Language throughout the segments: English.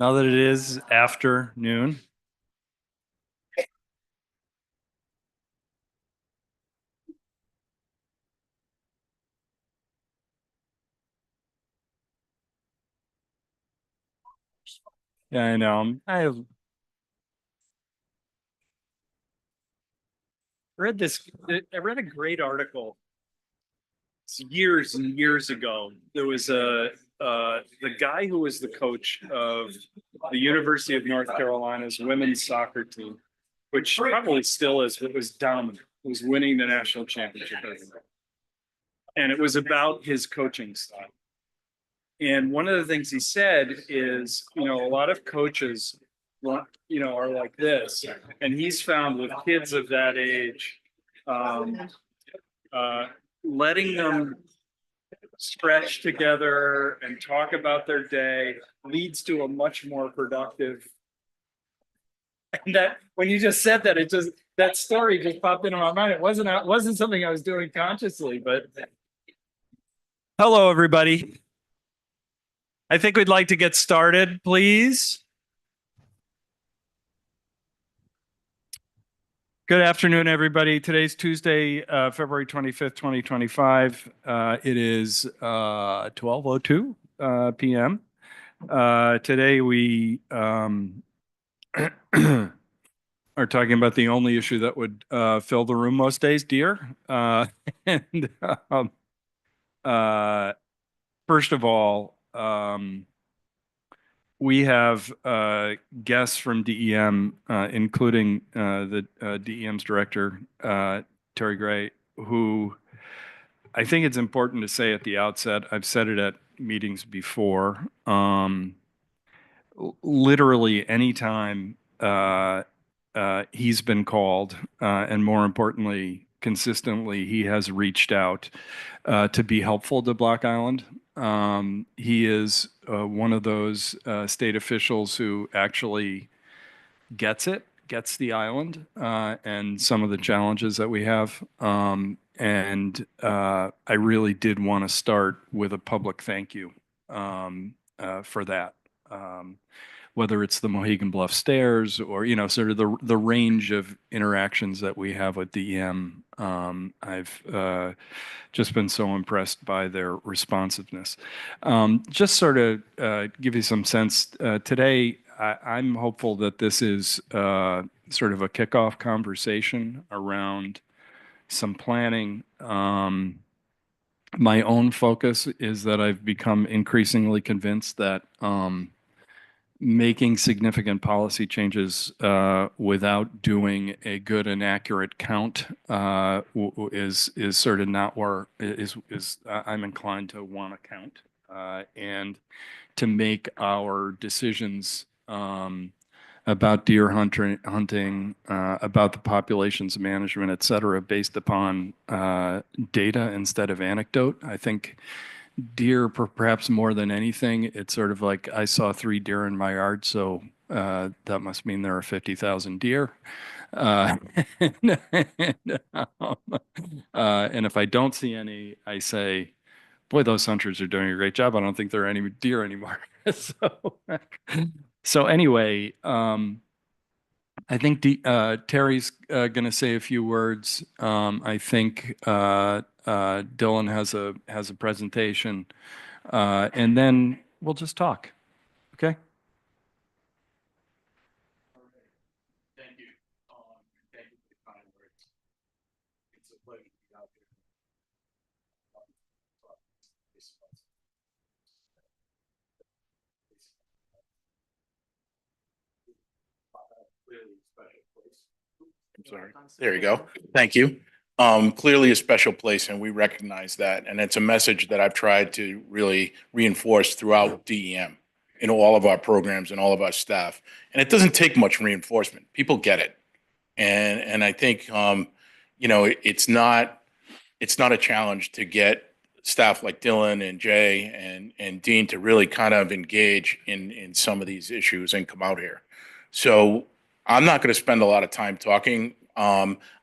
Now that it is afternoon. Yeah, I know. Read this. I read a great article years and years ago. There was the guy who was the coach of the University of North Carolina's women's soccer team, which probably still is. It was dominant. It was winning the national championship, and it was about his coaching style. And one of the things he said is, a lot of coaches, are like this, and he's found with kids of that age, um, uh, letting them stretch together and talk about their day leads to a much more productive. And that when you just said that, that story just popped into my mind. It wasn't something I was doing consciously, but hello, everybody. I think we'd like to get started, please. Good afternoon, everybody. Today's Tuesday, February 25th, 2025. It is 12:02 p.m. Today we are talking about the only issue that would fill the room most days, deer. And uh, first of all, we have guests from DEM, including the DEM's director, Terry Gray, who I think it's important to say at the outset. I've said it at meetings before. Literally anytime he's been called, and more importantly, consistently, he has reached out to be helpful to Block Island. He is one of those state officials who actually gets the island and some of the challenges that we have. I really did want to start with a public thank you for that. Whether it's the Mohegan Bluff Stairs or, sort of the range of interactions that we have with DEM. I've just been so impressed by their responsiveness. Just sort of give you some sense, today I'm hopeful that this is sort of a kickoff conversation around some planning. My own focus is that I've become increasingly convinced that making significant policy changes without doing a good and accurate count is sort of not where is I'm inclined to want to count and to make our decisions about deer hunting, about the populations management, et cetera, based upon data instead of anecdote. I think deer, perhaps more than anything, it's sort of like I saw 3 deer in my yard, so that must mean there are 50,000 deer. Uh, and, and if I don't see any, I say, boy, those hunters are doing a great job. I don't think there are any deer anymore. So, so anyway, I think Terry's going to say a few words. I think Dylan has a presentation, and then we'll just talk. Okay. Thank you. Thank you for the kind words. It's a pleasure to be out here. I'm sorry. There you go. Thank you. Clearly a special place, and we recognize that. And it's a message that I've tried to really reinforce throughout DEM in all of our programs and all of our staff. And it doesn't take much reinforcement. People get it. And I think, it's not a challenge to get staff like Dylan and Jay and Dean to really kind of engage in some of these issues and come out here. So I'm not going to spend a lot of time talking.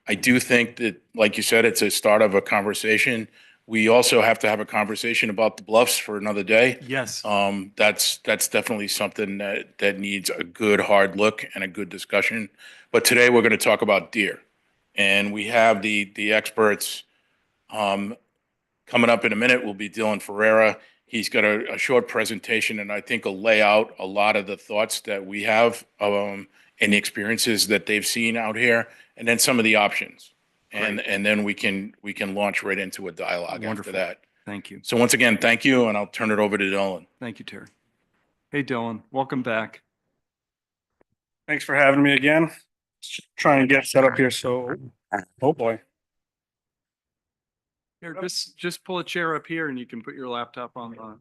I do think that, like you said, it's a start of a conversation. We also have to have a conversation about the bluffs for another day. Yes. That's definitely something that needs a good hard look and a good discussion. But today we're going to talk about deer, and we have the experts coming up in a minute. Will be Dylan Ferreira. He's got a short presentation, and I think will lay out a lot of the thoughts that we have and the experiences that they've seen out here, and then some of the options. And then we can launch right into a dialogue Wonderful. after that. Thank you. So once again, thank you, and I'll turn it over to Dylan. Thank you, Terry. Hey, Dylan, welcome back. Thanks for having me again. Just trying to get set up here. So, oh boy. Here, just pull a chair up here and you can put your laptop on the.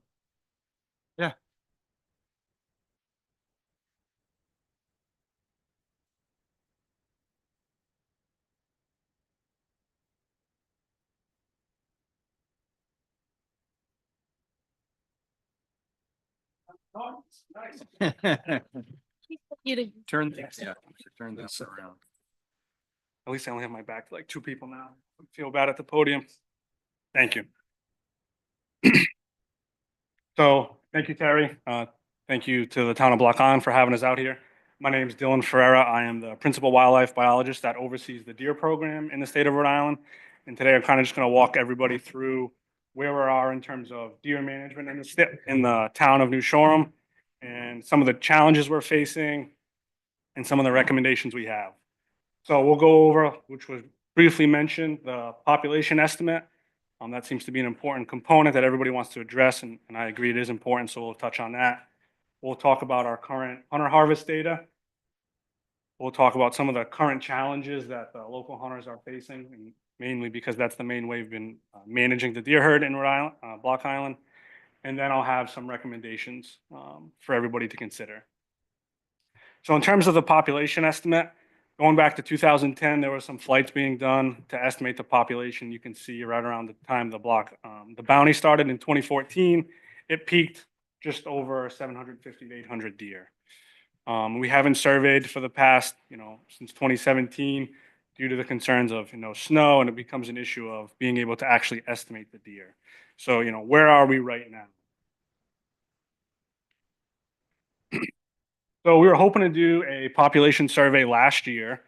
Yeah. Turn this, yeah, turn this around. At least I only have my back to like two people now. I feel bad at the podium. Thank you. So, thank you, Terry. Thank you to the town of Block Island for having us out here. My name is Dylan Ferreira. I am the principal wildlife biologist that oversees the deer program in the state of Rhode Island. And today I'm kind of just going to walk everybody through where we are in terms of deer management in the town of New Shoreham and some of the challenges we're facing and some of the recommendations we have. So we'll go over, which was briefly mentioned, the population estimate. That seems to be an important component that everybody wants to address, and I agree it is important, so we'll touch on that. We'll talk about our current hunter harvest data. We'll talk about some of the current challenges that the local hunters are facing, and mainly because that's the main way we've been managing the deer herd in Rhode Island, Block Island. And then I'll have some recommendations for everybody to consider. So in terms of the population estimate, going back to 2010, there were some flights being done to estimate the population. You can see right around the time the bounty started in 2014, it peaked just over 750 to 800 deer. We haven't surveyed for the past, since 2017 due to the concerns of, snow, and it becomes an issue of being able to actually estimate the deer. So, where are we right now? So we were hoping to do a population survey last year,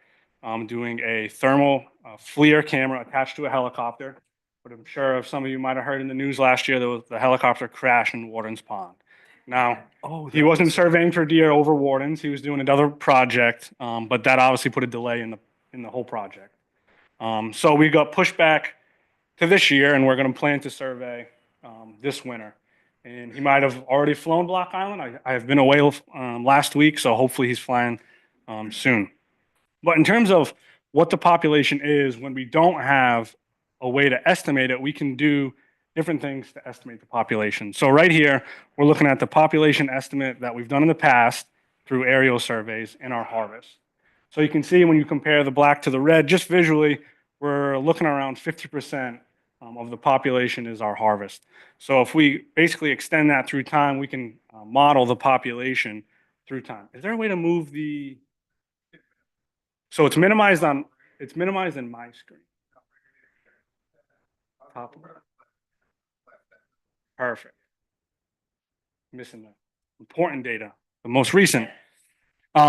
doing a thermal FLIR camera attached to a helicopter. But I'm sure some of you might have heard in the news last year, there was the helicopter crash in Warden's Pond. Now, he wasn't surveying for deer over Warden's. He was doing another project, but that obviously put a delay in the whole project. So we got pushed back to this year, and we're going to plan to survey this winter. And he might have already flown Block Island. I have been away last week, so hopefully he's flying soon. But in terms of what the population is, when we don't have a way to estimate it, we can do different things to estimate the population. So right here, we're looking at the population estimate that we've done in the past through aerial surveys in our harvest. So you can see when you compare the black to the red, just visually, we're looking around 50% of the population is our harvest. So if we basically extend that through time, we can model the population through time. Is there a way to move the? So it's minimized in my screen. Top of it. Perfect. Missing the important data, the most recent.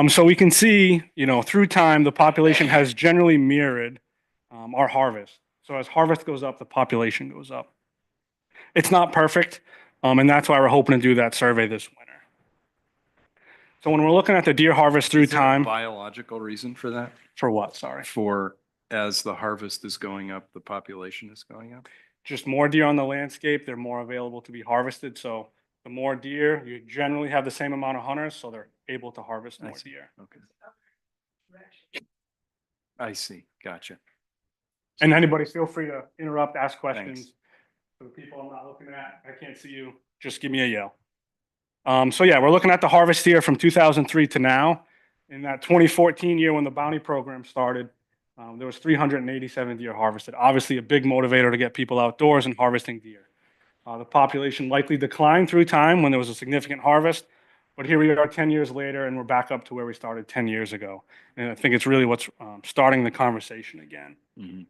So we can see, through time, the population has generally mirrored our harvest. So as harvest goes up, the population goes up. It's not perfect, and that's why we're hoping to do that survey this winter. So when we're looking at the deer harvest through Is there a time, biological reason for that? for what? Sorry. For as the harvest is going up, the population is going up? Just more deer on the landscape, they're more available to be harvested. So the more deer, you generally have the same amount of hunters, so they're able to harvest more deer. Okay. I see. Gotcha. And anybody feel free to interrupt, ask questions. Thanks. For the people I'm not looking at, I can't see you, just give me a yell. So yeah, we're looking at the harvest here from 2003 to now. In that 2014 year when the bounty program started, there was 387 deer harvested. Obviously a big motivator to get people outdoors and harvesting deer. The population likely declined through time when there was a significant harvest, but here we are 10 years later and we're back up to where we started 10 years ago. And I think it's really what's starting the conversation again. Mhm.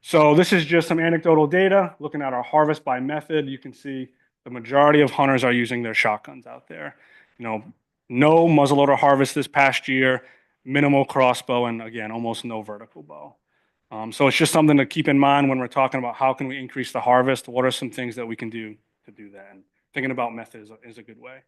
So this is just some anecdotal data. Looking at our harvest by method, you can see the majority of hunters are using their shotguns out there. No muzzleloader harvest this past year, minimal crossbow, and again, almost no vertical bow. So it's just something to keep in mind when we're talking about how can we increase the harvest. What are some things that we can do to do that? And thinking about methods is a good way.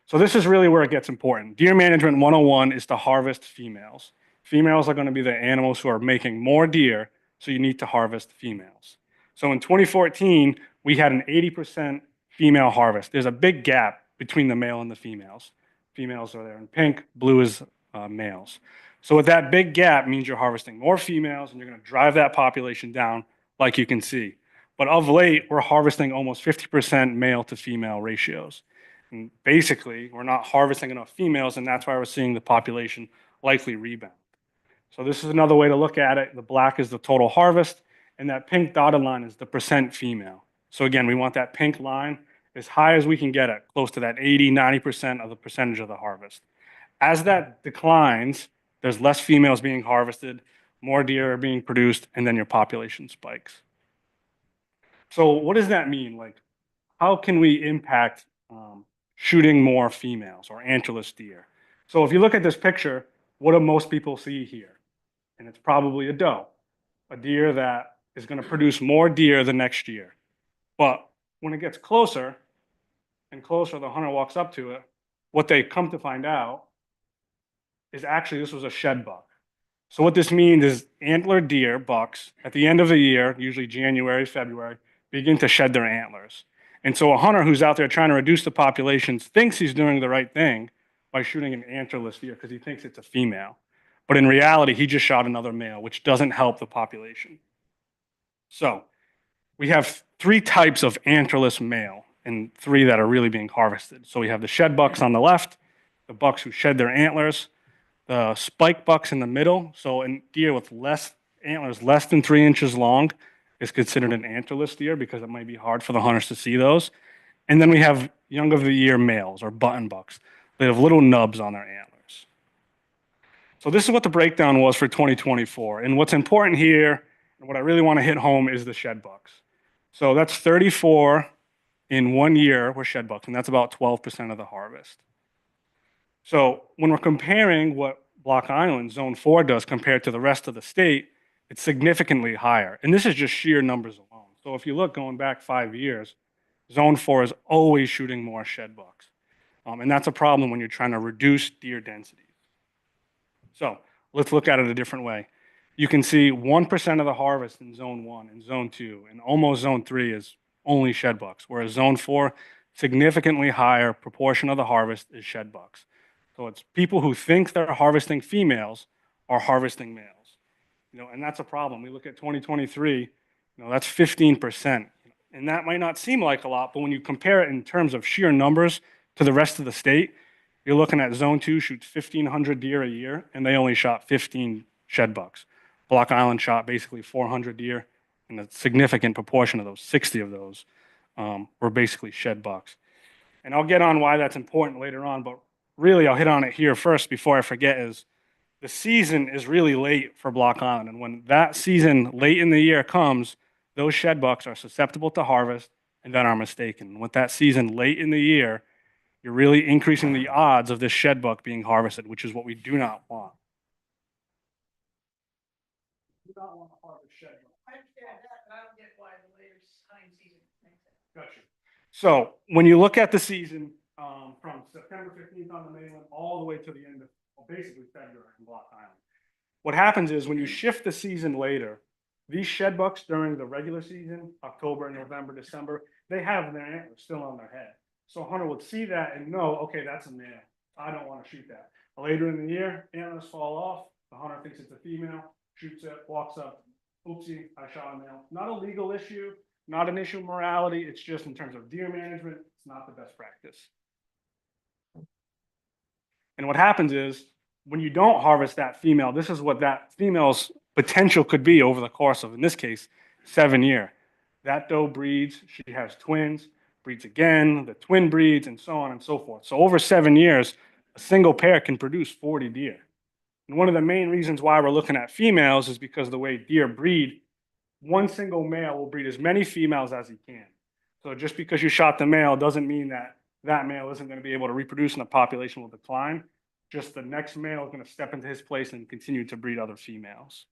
So this is really where it gets important. Deer management 101 is to harvest females. Females are going to be the animals who are making more deer, so you need to harvest females. So in 2014, we had an 80% female harvest. There's a big gap between the male and the females. Females are there in pink, blue is males. So with that big gap means you're harvesting more females and you're going to drive that population down like you can see. But of late, we're harvesting almost 50% male to female ratios. And basically, we're not harvesting enough females, and that's why we're seeing the population likely rebound. So this is another way to look at it. The black is the total harvest, and that pink dotted line is the percent female. So again, we want that pink line as high as we can get it, close to that 80, 90% of the percentage of the harvest. As that declines, there's less females being harvested, more deer are being produced, and then your population spikes. So what does that mean? Like, how can we impact shooting more females or antlerless deer? So if you look at this picture, what do most people see here? And it's probably a doe, a deer that is going to produce more deer the next year. But when it gets closer and closer, the hunter walks up to it, what they come to find out is actually this was a shed buck. So what this means is antler deer bucks at the end of the year, usually January, February, begin to shed their antlers. And so a hunter who's out there trying to reduce the populations thinks he's doing the right thing by shooting an antlerless deer because he thinks it's a female. But in reality, he just shot another male, which doesn't help the population. So we have three types of antlerless male and three that are really being harvested. So we have the shed bucks on the left, the bucks who shed their antlers, the spike bucks in the middle. So a deer with antlers less than 3 inches long is considered an antlerless deer because it might be hard for the hunters to see those. And then we have young of the year males or button bucks. They have little nubs on their antlers. So this is what the breakdown was for 2024. And what's important here, and what I really want to hit home is the shed bucks. So that's 34 in 1 year were shed bucks, and that's about 12% of the harvest. So when we're comparing what Block Island Zone 4 does compared to the rest of the state, it's significantly higher. And this is just sheer numbers alone. So if you look going back 5 years, Zone 4 is always shooting more shed bucks. And that's a problem when you're trying to reduce deer densities. So let's look at it a different way. You can see 1% of the harvest in Zone 1 and Zone 2, and almost Zone 3 is only shed bucks, whereas Zone 4, significantly higher proportion of the harvest is shed bucks. So it's people who think they're harvesting females are harvesting males. And that's a problem. We look at 2023, that's 15%. And that might not seem like a lot, but when you compare it in terms of sheer numbers to the rest of the state, you're looking at Zone 2 shoots 1,500 deer a year, and they only shot 15 shed bucks. Block Island shot basically 400 deer, and a significant proportion of those, 60 of those, were basically shed bucks. And I'll get on why that's important later on, but really I'll hit on it here first before I forget is the season is really late for Block Island. And when that season late in the year comes, those shed bucks are susceptible to harvest and then are mistaken. With that season late in the year, you're really increasing the odds of this shed buck being harvested, which is what we do not want. We do not want to harvest shed buck. I understand that, but I don't get why the later hunting season makes sense. Gotcha. So when you look at the season from September 15th on the mainland all the way to the end of basically February in Block Island, what happens is when you shift the season later, these shed bucks during the regular season, October, November, December, they have their antlers still on their head. So a hunter would see that and know, okay, that's a male. I don't want to shoot that. Later in the year, antlers fall off. The hunter thinks it's a female, shoots it, walks up. Oopsie, I shot a male. Not a legal issue, not an issue of morality. It's just in terms of deer management, it's not the best practice. And what happens is when you don't harvest that female, this is what that female's potential could be over the course of, in this case, 7 years. That doe breeds, she has twins, breeds again, the twin breeds, and so on and so forth. So over 7 years, a single pair can produce 40 deer. And one of the main reasons why we're looking at females is because the way deer breed one single male will breed as many females as he can. So just because you shot the male doesn't mean that that male isn't going to be able to reproduce and the population will decline. Just the next male is going to step into his place and continue to breed other females.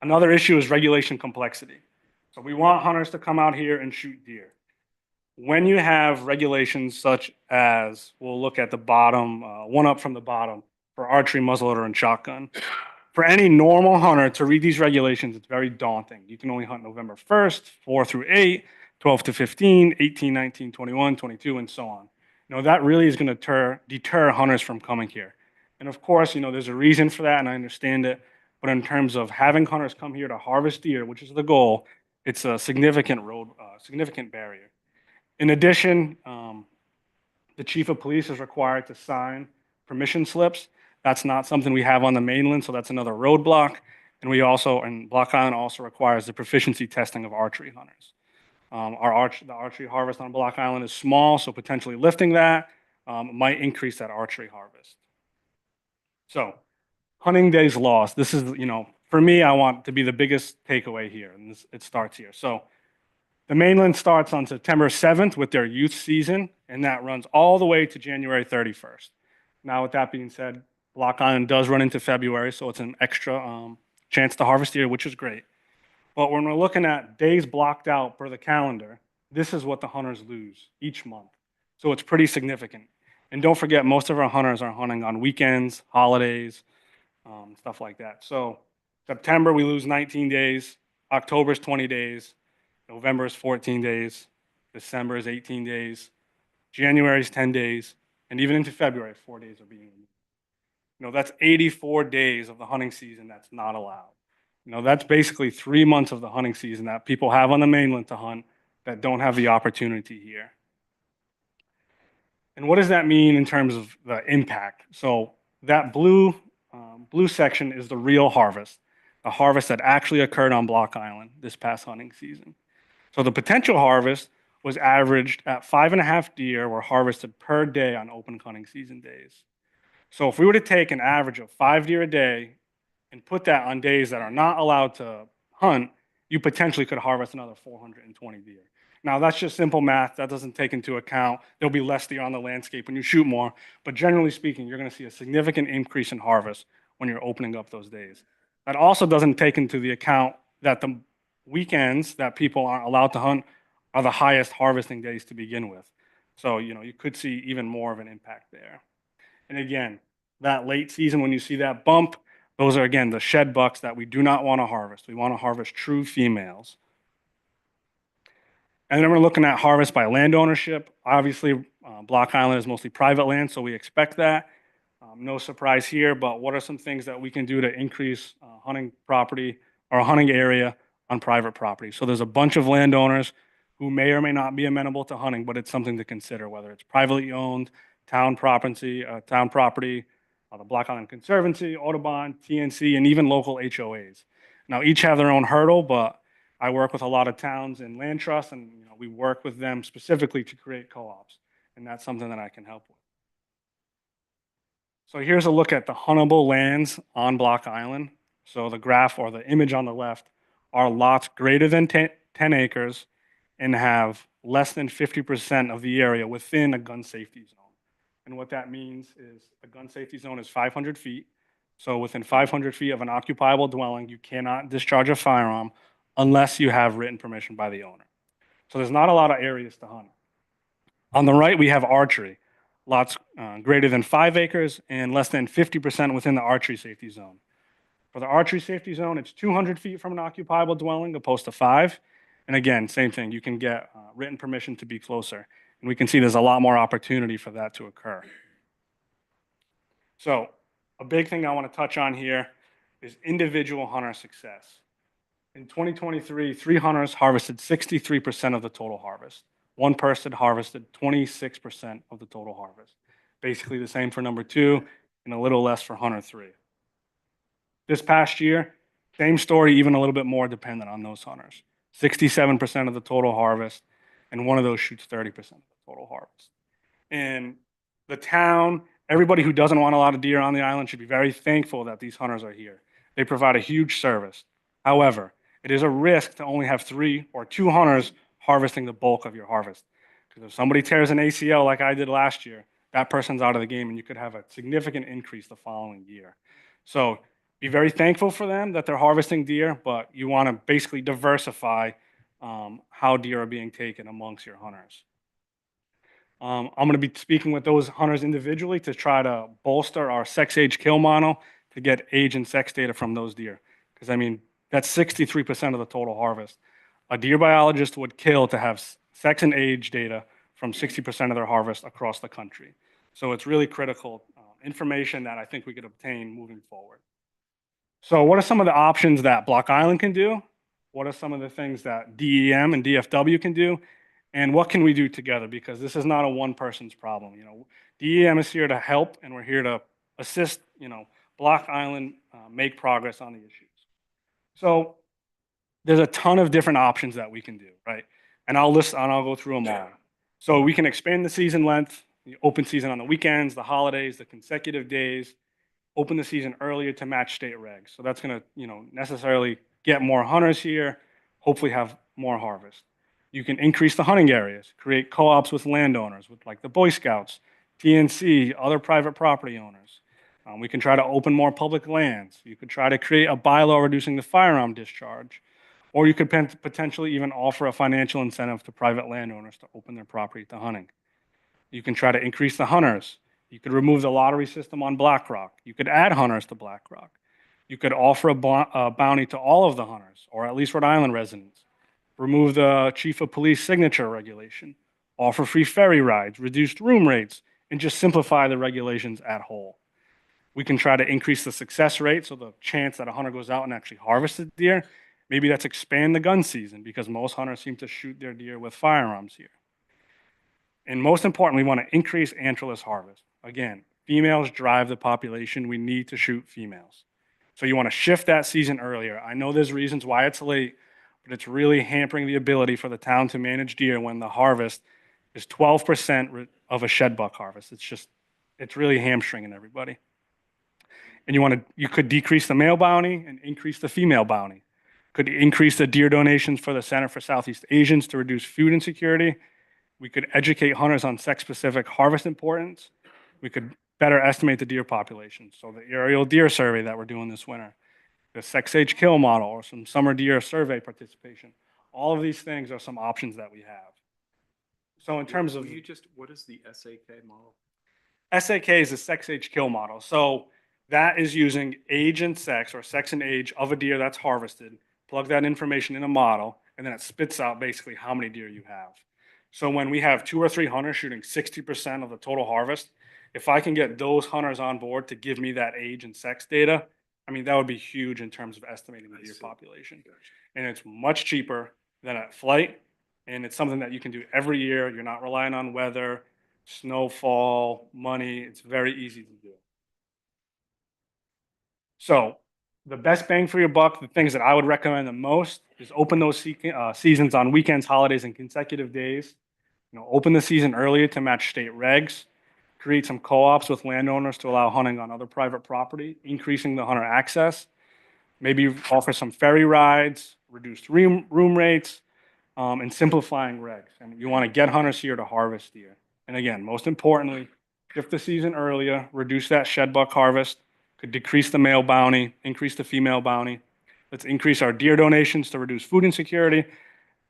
Another issue is regulation complexity. So we want hunters to come out here and shoot deer. When you have regulations such as, we'll look at the bottom, one up from the bottom, for archery, muzzleloader, and shotgun. For any normal hunter to read these regulations, it's very daunting. You can only hunt November 1st, 4 through 8, 12 to 15, 18, 19, 21, 22, and so on. That really is going to deter hunters from coming here. And of course, there's a reason for that, and I understand it. But in terms of having hunters come here to harvest deer, which is the goal, it's a significant significant barrier. In addition, the chief of police is required to sign permission slips. That's not something we have on the mainland, so that's another roadblock. And Block Island also requires the proficiency testing of archery hunters. The archery harvest on Block Island is small, so potentially lifting that might increase that archery harvest. So, hunting days lost. This is, for me, I want to be the biggest takeaway here, and it starts here. So, the mainland starts on September 7th with their youth season, and that runs all the way to January 31st. Now, with that being said, Block Island does run into February, so it's an extra chance to harvest deer, which is great. But when we're looking at days blocked out per the calendar, this is what the hunters lose each month. So it's pretty significant. And don't forget, most of our hunters are hunting on weekends, holidays, stuff like that. So September, we lose 19 days. October is 20 days. November is 14 days. December is 18 days. January is 10 days. And even into February, 4 days are being removed. That's 84 days of the hunting season that's not allowed. That's basically 3 months of the hunting season that people have on the mainland to hunt that don't have the opportunity here. And what does that mean in terms of the impact? So that blue section is the real harvest, the harvest that actually occurred on Block Island this past hunting season. So the potential harvest was averaged at 5.5 deer were harvested per day on open hunting season days. So if we were to take an average of 5 deer a day and put that on days that are not allowed to hunt, you potentially could harvest another 420 deer. Now, that's just simple math. That doesn't take into account there'll be less deer on the landscape when you shoot more. But generally speaking, you're going to see a significant increase in harvest when you're opening up those days. That also doesn't take into the account that the weekends that people aren't allowed to hunt are the highest harvesting days to begin with. So, you could see even more of an impact there. And again, that late season, when you see that bump, those are, again, the shed bucks that we do not want to harvest. We want to harvest true females. And then we're looking at harvest by land ownership. Obviously, Block Island is mostly private land, so we expect that. No surprise here, but what are some things that we can do to increase hunting property or a hunting area on private property? So there's a bunch of landowners who may or may not be amenable to hunting, but it's something to consider, whether it's privately owned, town property, the Block Island Conservancy, Audubon, TNC, and even local HOAs. Now, each have their own hurdle, but I work with a lot of towns and land trusts, and we work with them specifically to create co-ops, and that's something that I can help with. So here's a look at the huntable lands on Block Island. So the graph or the image on the left are lots greater than 10 acres and have less than 50% of the area within a gun safety zone. And what that means is a gun safety zone is 500 feet. So within 500 feet of an occupiable dwelling, you cannot discharge a firearm unless you have written permission by the owner. So there's not a lot of areas to hunt. On the right, we have archery. Lots greater than 5 acres and less than 50% within the archery safety zone. For the archery safety zone, it's 200 feet from an occupiable dwelling opposed to 5. And again, same thing, you can get written permission to be closer. And we can see there's a lot more opportunity for that to occur. So a big thing I want to touch on here is individual hunter success. In 2023, 3 hunters harvested 63% of the total harvest. One person harvested 26% of the total harvest. Basically the same for number 2 and a little less for hunter 3. This past year, same story, even a little bit more dependent on those hunters. 67% of the total harvest, and one of those shoots 30% of the total harvest. And the town, everybody who doesn't want a lot of deer on the island should be very thankful that these hunters are here. They provide a huge service. However, it is a risk to only have 3 or 2 hunters harvesting the bulk of your harvest. Because if somebody tears an ACL like I did last year, that person's out of the game and you could have a significant increase the following year. So be very thankful for them that they're harvesting deer, but you want to basically diversify how deer are being taken amongst your hunters. I'm going to be speaking with those hunters individually to try to bolster our sex age kill model to get age and sex data from those deer. Because I mean, that's 63% of the total harvest. A deer biologist would kill to have sex and age data from 60% of their harvest across the country. So it's really critical information that I think we could obtain moving forward. So what are some of the options that Block Island can do? What are some of the things that DEM and DFW can do? And what can we do together? Because this is not a one person's problem. You know, DEM is here to help, and we're here to assist, you know, Block Island make progress on the issues. So there's a ton of different options that we can do, right? And I'll go through them all. So we can expand the season length, the open season on the weekends, the holidays, the consecutive days, open the season earlier to match state regs. So that's going to, you know, necessarily get more hunters here, hopefully have more harvest. You can increase the hunting areas, create co-ops with landowners, with like the Boy Scouts, TNC, other private property owners. We can try to open more public lands. You could try to create a bylaw reducing the firearm discharge, or you could potentially even offer a financial incentive to private landowners to open their property to hunting. You can try to increase the hunters. You could remove the lottery system on Black Rock. You could add hunters to Black Rock. You could offer a bounty to all of the hunters, or at least Rhode Island residents. Remove the chief of police signature regulation. Offer free ferry rides, reduced room rates, and just simplify the regulations at whole. We can try to increase the success rate, so the chance that a hunter goes out and actually harvests a deer. Maybe that's expand the gun season, because most hunters seem to shoot their deer with firearms here. And most importantly, we want to increase antlerless harvest. Again, females drive the population. We need to shoot females. So you want to shift that season earlier. I know there's reasons why it's late, but it's really hampering the ability for the town to manage deer when the harvest is 12% of a shed buck harvest. It's really hamstringing everybody. And you could decrease the male bounty and increase the female bounty. Could increase the deer donations for the Center for Southeast Asians to reduce food insecurity. We could educate hunters on sex-specific harvest importance. We could better estimate the deer population. So the aerial deer survey that we're doing this winter, the sex age kill model, or some summer deer survey participation. All of these things are some options that we have. So in terms of... What is the SAK model? SAK is a sex age kill model. So that is using age and sex, or sex and age of a deer that's harvested, plug that information in a model, and then it spits out basically how many deer you have. So when we have 2 or 3 hunters shooting 60% of the total harvest, if I can get those hunters on board to give me that age and sex data, I mean, that would be huge in terms of estimating the deer population. And it's much cheaper than at flight, and it's something that you can do every year. You're not relying on weather, snowfall, money. It's very easy to do. So the best bang for your buck, the things that I would recommend the most, is open those seasons on weekends, holidays, and consecutive days. You know, open the season earlier to match state regs. Create some co-ops with landowners to allow hunting on other private property, increasing the hunter access. Maybe offer some ferry rides, reduced room rates, and simplifying regs. And you want to get hunters here to harvest deer. And again, most importantly, shift the season earlier, reduce that shed buck harvest, could decrease the male bounty, increase the female bounty. Let's increase our deer donations to reduce food insecurity,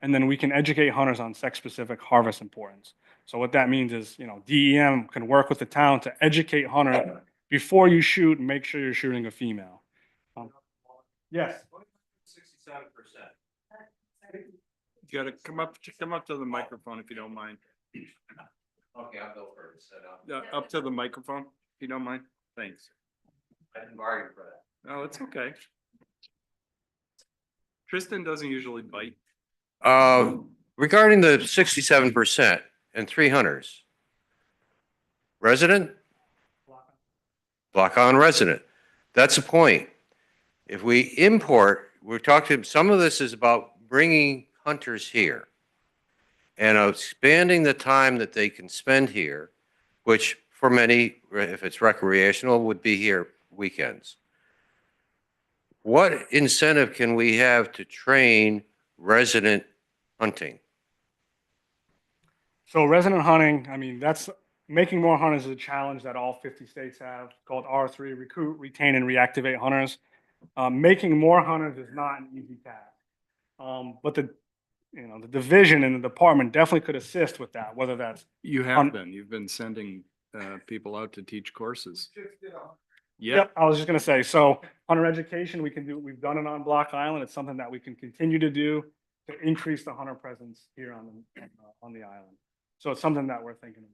and then we can educate hunters on sex-specific harvest importance. So what that means is, you know, DEM can work with the town to educate hunters before you shoot and make sure you're shooting a female. Yes. 67%. You gotta come up to the microphone if you don't mind. Okay, I'll go first. Up to the microphone, if you don't mind. Thanks. I didn't bargain for that. No, it's okay. Tristan doesn't usually bite. Regarding the 67% and 3 hunters, resident? Block on resident. That's the point. If we import, we're talking, some of this is about bringing hunters here and expanding the time that they can spend here, which for many, if it's recreational, would be here weekends. What incentive can we have to train resident hunting? So resident hunting, I mean, that's making more hunters is a challenge that all 50 states have called R3, recruit, retain, and reactivate hunters. Making more hunters is not an easy task. But the division and the department definitely could assist with that, whether that's You On- have been, you've been sending people out to teach courses. Yeah, Yep, I was just gonna say, so hunter education, we've done it on Block Island. It's something that we can continue to do to increase the hunter presence here on the island. So it's something that we're thinking of.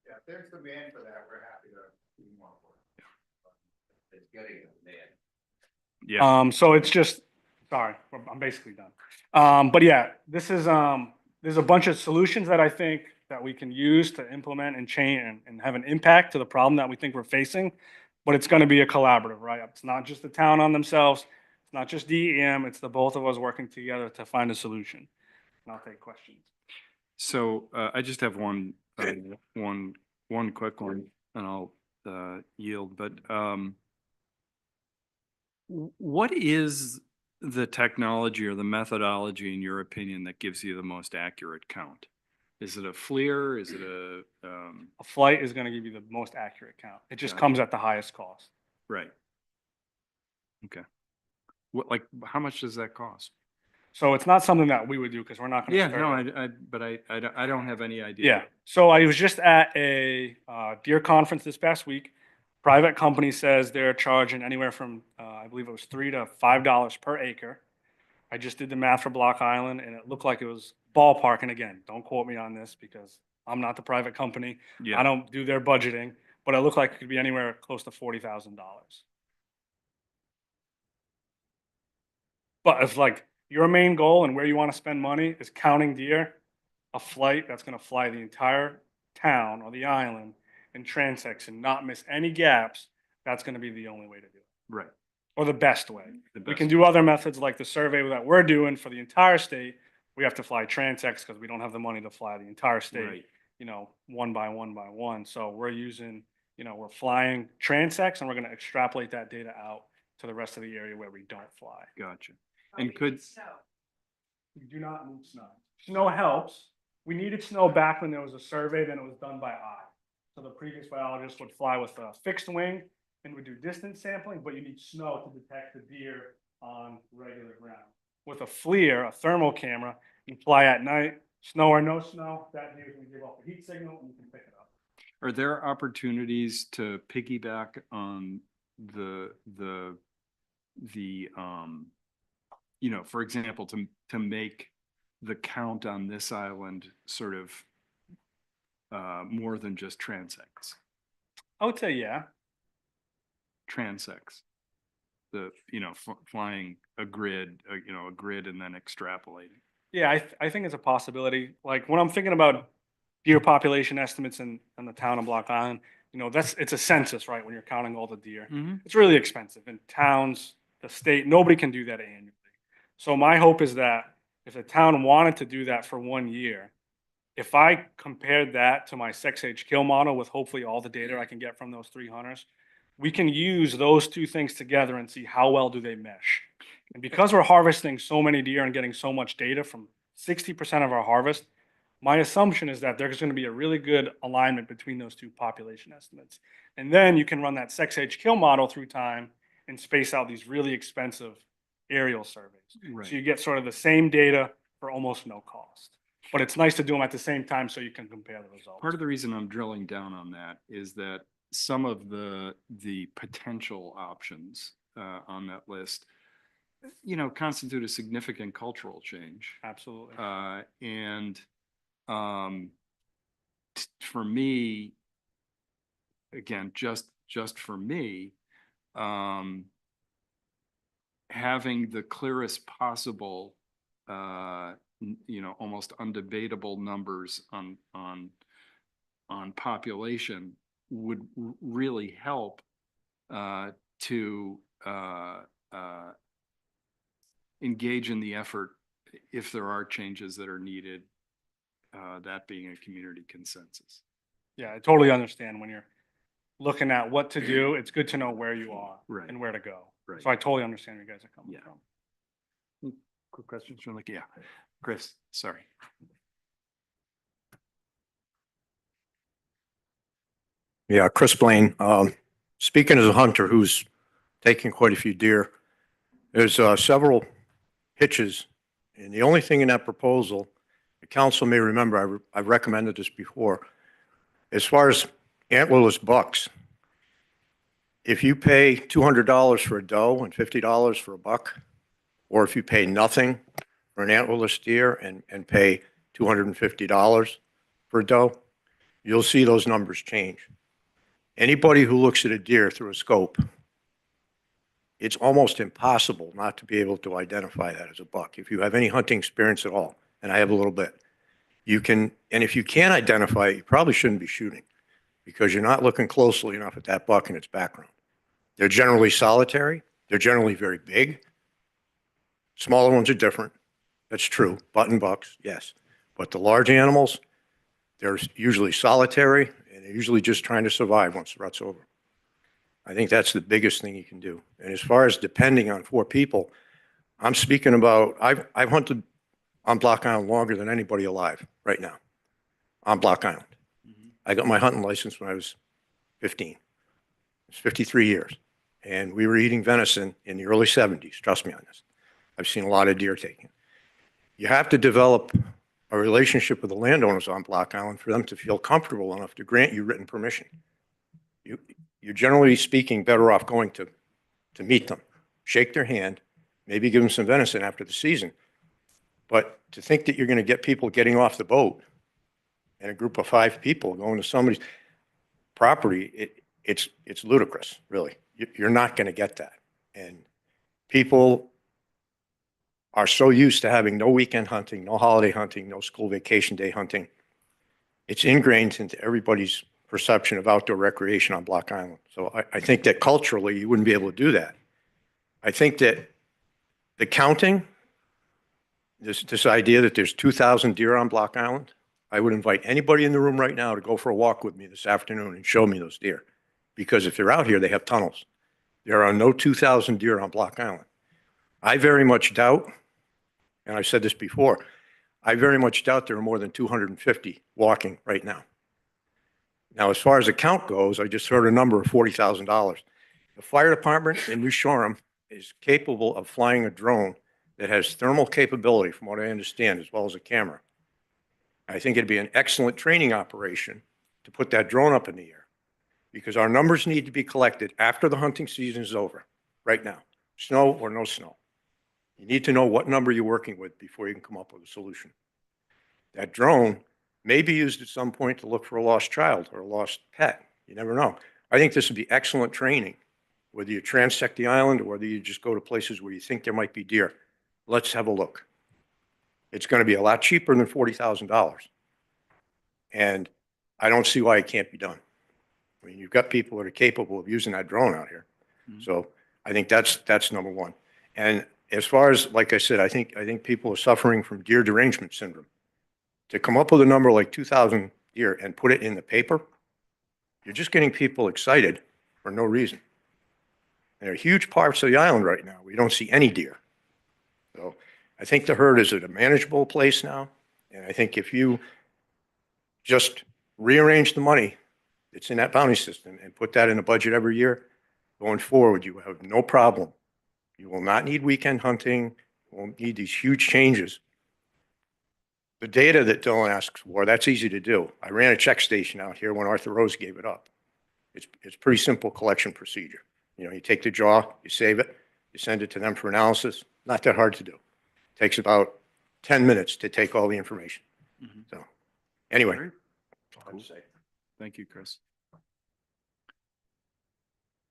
Yeah, if there's demand for that, we're happy to do more for it. It's getting a demand. yeah. So it's just, sorry, I'm basically done. But yeah, there's a bunch of solutions that I think that we can use to implement and change and have an impact to the problem that we think we're facing. But it's gonna be a collaborative, right? It's not just the town on themselves, it's not just DEM, it's the both of us working together to find a solution. And I'll take questions. So I just have one quick one, and I'll yield. But what is the technology or the methodology, in your opinion, that gives you the most accurate count? Is it a FLIR? Is it a A flight is gonna give you the most accurate count. It just Gotcha. comes at the highest cost. right? Okay. What, like, how much does that cost? So it's not something that we would do because we're not gonna. Yeah, start no, but I don't have any idea. Yeah. So I was just at a deer conference this past week. Private company says they're charging anywhere from I believe it was $3 to $5 per acre. I just did the math for Block Island, and it looked like it was ballpark. And again, don't quote me on this because I'm not the private company. Yeah. I don't do their budgeting, but it looked like it could be anywhere close to $40,000. But if like your main goal and where you want to spend money is counting deer, a flight that's going to fly the entire town or the island in transects and not miss any gaps, that's going to be the only way to do it, Right. or the best way. The We best can do other methods like the survey that we're doing for the entire state. We have to fly transects because we don't have the money to fly the entire state, Right. one by one by one. So we're using, we're flying transects and we're going to extrapolate that data out to the rest of the area where we don't fly. Gotcha. But And we could- need snow. We do not need snow. Snow helps. We needed snow back when there was a survey, then it was done by eye. So the previous biologist would fly with a fixed wing and would do distance sampling, but you need snow to detect the deer on regular ground. With a FLIR, a thermal camera, you fly at night, snow or no snow, that deer is gonna give off a heat signal and you can pick it up. Are there opportunities to piggyback on for example, to make the count on this island sort of more than just transects? I would say, yeah. Transects. Flying a grid, a grid and then extrapolating. Yeah, I think it's a possibility. Like when I'm thinking about deer population estimates in the town of Block Island, it's a census, right? When you're counting all the deer. Mm-hmm. It's really expensive in towns, the state, nobody can do that annually. So my hope is that if the town wanted to do that for 1 year, if I compared that to my sex age kill model with hopefully all the data I can get from those 3 hunters, we can use those two things together and see how well do they mesh. And because we're harvesting so many deer and getting so much data from 60% of our harvest, my assumption is that there's going to be a really good alignment between those two population estimates. And then you can run that sex age kill model through time and space out these really expensive aerial surveys. Right. So you get sort of the same data for almost no cost. But it's nice to do them at the same time so you can compare the results. Part of the reason I'm drilling down on that is that some of the potential options on that list, constitute a significant cultural change. Absolutely. And for me, again, just for me, having the clearest possible, almost undebatable numbers on population would really help to engage in the effort if there are changes that are needed, that being a community consensus. Yeah, I totally understand when you're looking at what to do, it's good to know where you are Right. and where to go. Right. So I totally understand where you guys are coming Yeah. from. Quick questions from yeah. Chris, sorry. Yeah, Chris Blaine. Speaking as a hunter who's taken quite a few deer, there's several hitches. And the only thing in that proposal, the council may remember, I've recommended this before, as far as antlerless bucks, if you pay $200 for a doe and $50 for a buck, or if you pay nothing for an antlerless deer and pay $250 for a doe, you'll see those numbers change. Anybody who looks at a deer through a scope, it's almost impossible not to be able to identify that as a buck. If you have any hunting experience at all, and I have a little bit, you can, and if you can't identify it, you probably shouldn't be shooting because you're not looking closely enough at that buck and its background. They're generally solitary. They're generally very big. Smaller ones are different. That's true. Button bucks, yes. But the large animals, they're usually solitary and they're usually just trying to survive once the rut's over. I think that's the biggest thing you can do. And as far as depending on 4 people, I'm speaking about, I've hunted on Block Island longer than anybody alive right now on Block Island. I got my hunting license when I was 15. It's 53 years. And we were eating venison in the early 70s. Trust me on this. I've seen a lot of deer taken. You have to develop a relationship with the landowners on Block Island for them to feel comfortable enough to grant you written permission. You're generally speaking better off going to meet them, shake their hand, maybe give them some venison after the season. But to think that you're going to get people getting off the boat and a group of 5 people going to somebody's property, it's ludicrous, really. You're not going to get that. And people are so used to having no weekend hunting, no holiday hunting, no school vacation day hunting. It's ingrained into everybody's perception of outdoor recreation on Block Island. So I think that culturally you wouldn't be able to do that. I think that the counting, this idea that there's 2,000 deer on Block Island, I would invite anybody in the room right now to go for a walk with me this afternoon and show me those deer. Because if they're out here, they have tunnels. There are no 2,000 deer on Block Island. I very much doubt, and I've said this before, I very much doubt there are more than 250 walking right now. Now, as far as the count goes, I just heard a number of $40,000. The fire department in New Shoreham is capable of flying a drone that has thermal capability, from what I understand, as well as a camera. I think it'd be an excellent training operation to put that drone up in the air because our numbers need to be collected after the hunting season is over, right now, snow or no snow. You need to know what number you're working with before you can come up with a solution. That drone may be used at some point to look for a lost child or a lost pet. You never know. I think this would be excellent training, whether you transect the island or whether you just go to places where you think there might be deer. Let's have a look. It's going to be a lot cheaper than $40,000. And I don't see why it can't be done. I mean, you've got people that are capable of using that drone out here. So I think that's number one. And as far as, like I said, I think people are suffering from deer derangement syndrome. To come up with a number like 2,000 deer and put it in the paper, you're just getting people excited for no reason. And there are huge parts of the island right now where you don't see any deer. So I think the herd is at a manageable place now. And I think if you just rearrange the money that's in that bounty system and put that in a budget every year, going forward, you have no problem. You will not need weekend hunting. You won't need these huge changes. The data that Dylan asks for, that's easy to do. I ran a check station out here when Arthur Rose gave it up. It's pretty simple collection procedure. You know, you take the jaw, you save it, you send it to them for analysis. Not that hard to do. It takes about 10 minutes to take all the information. So anyway. Cool. Thank you, Chris.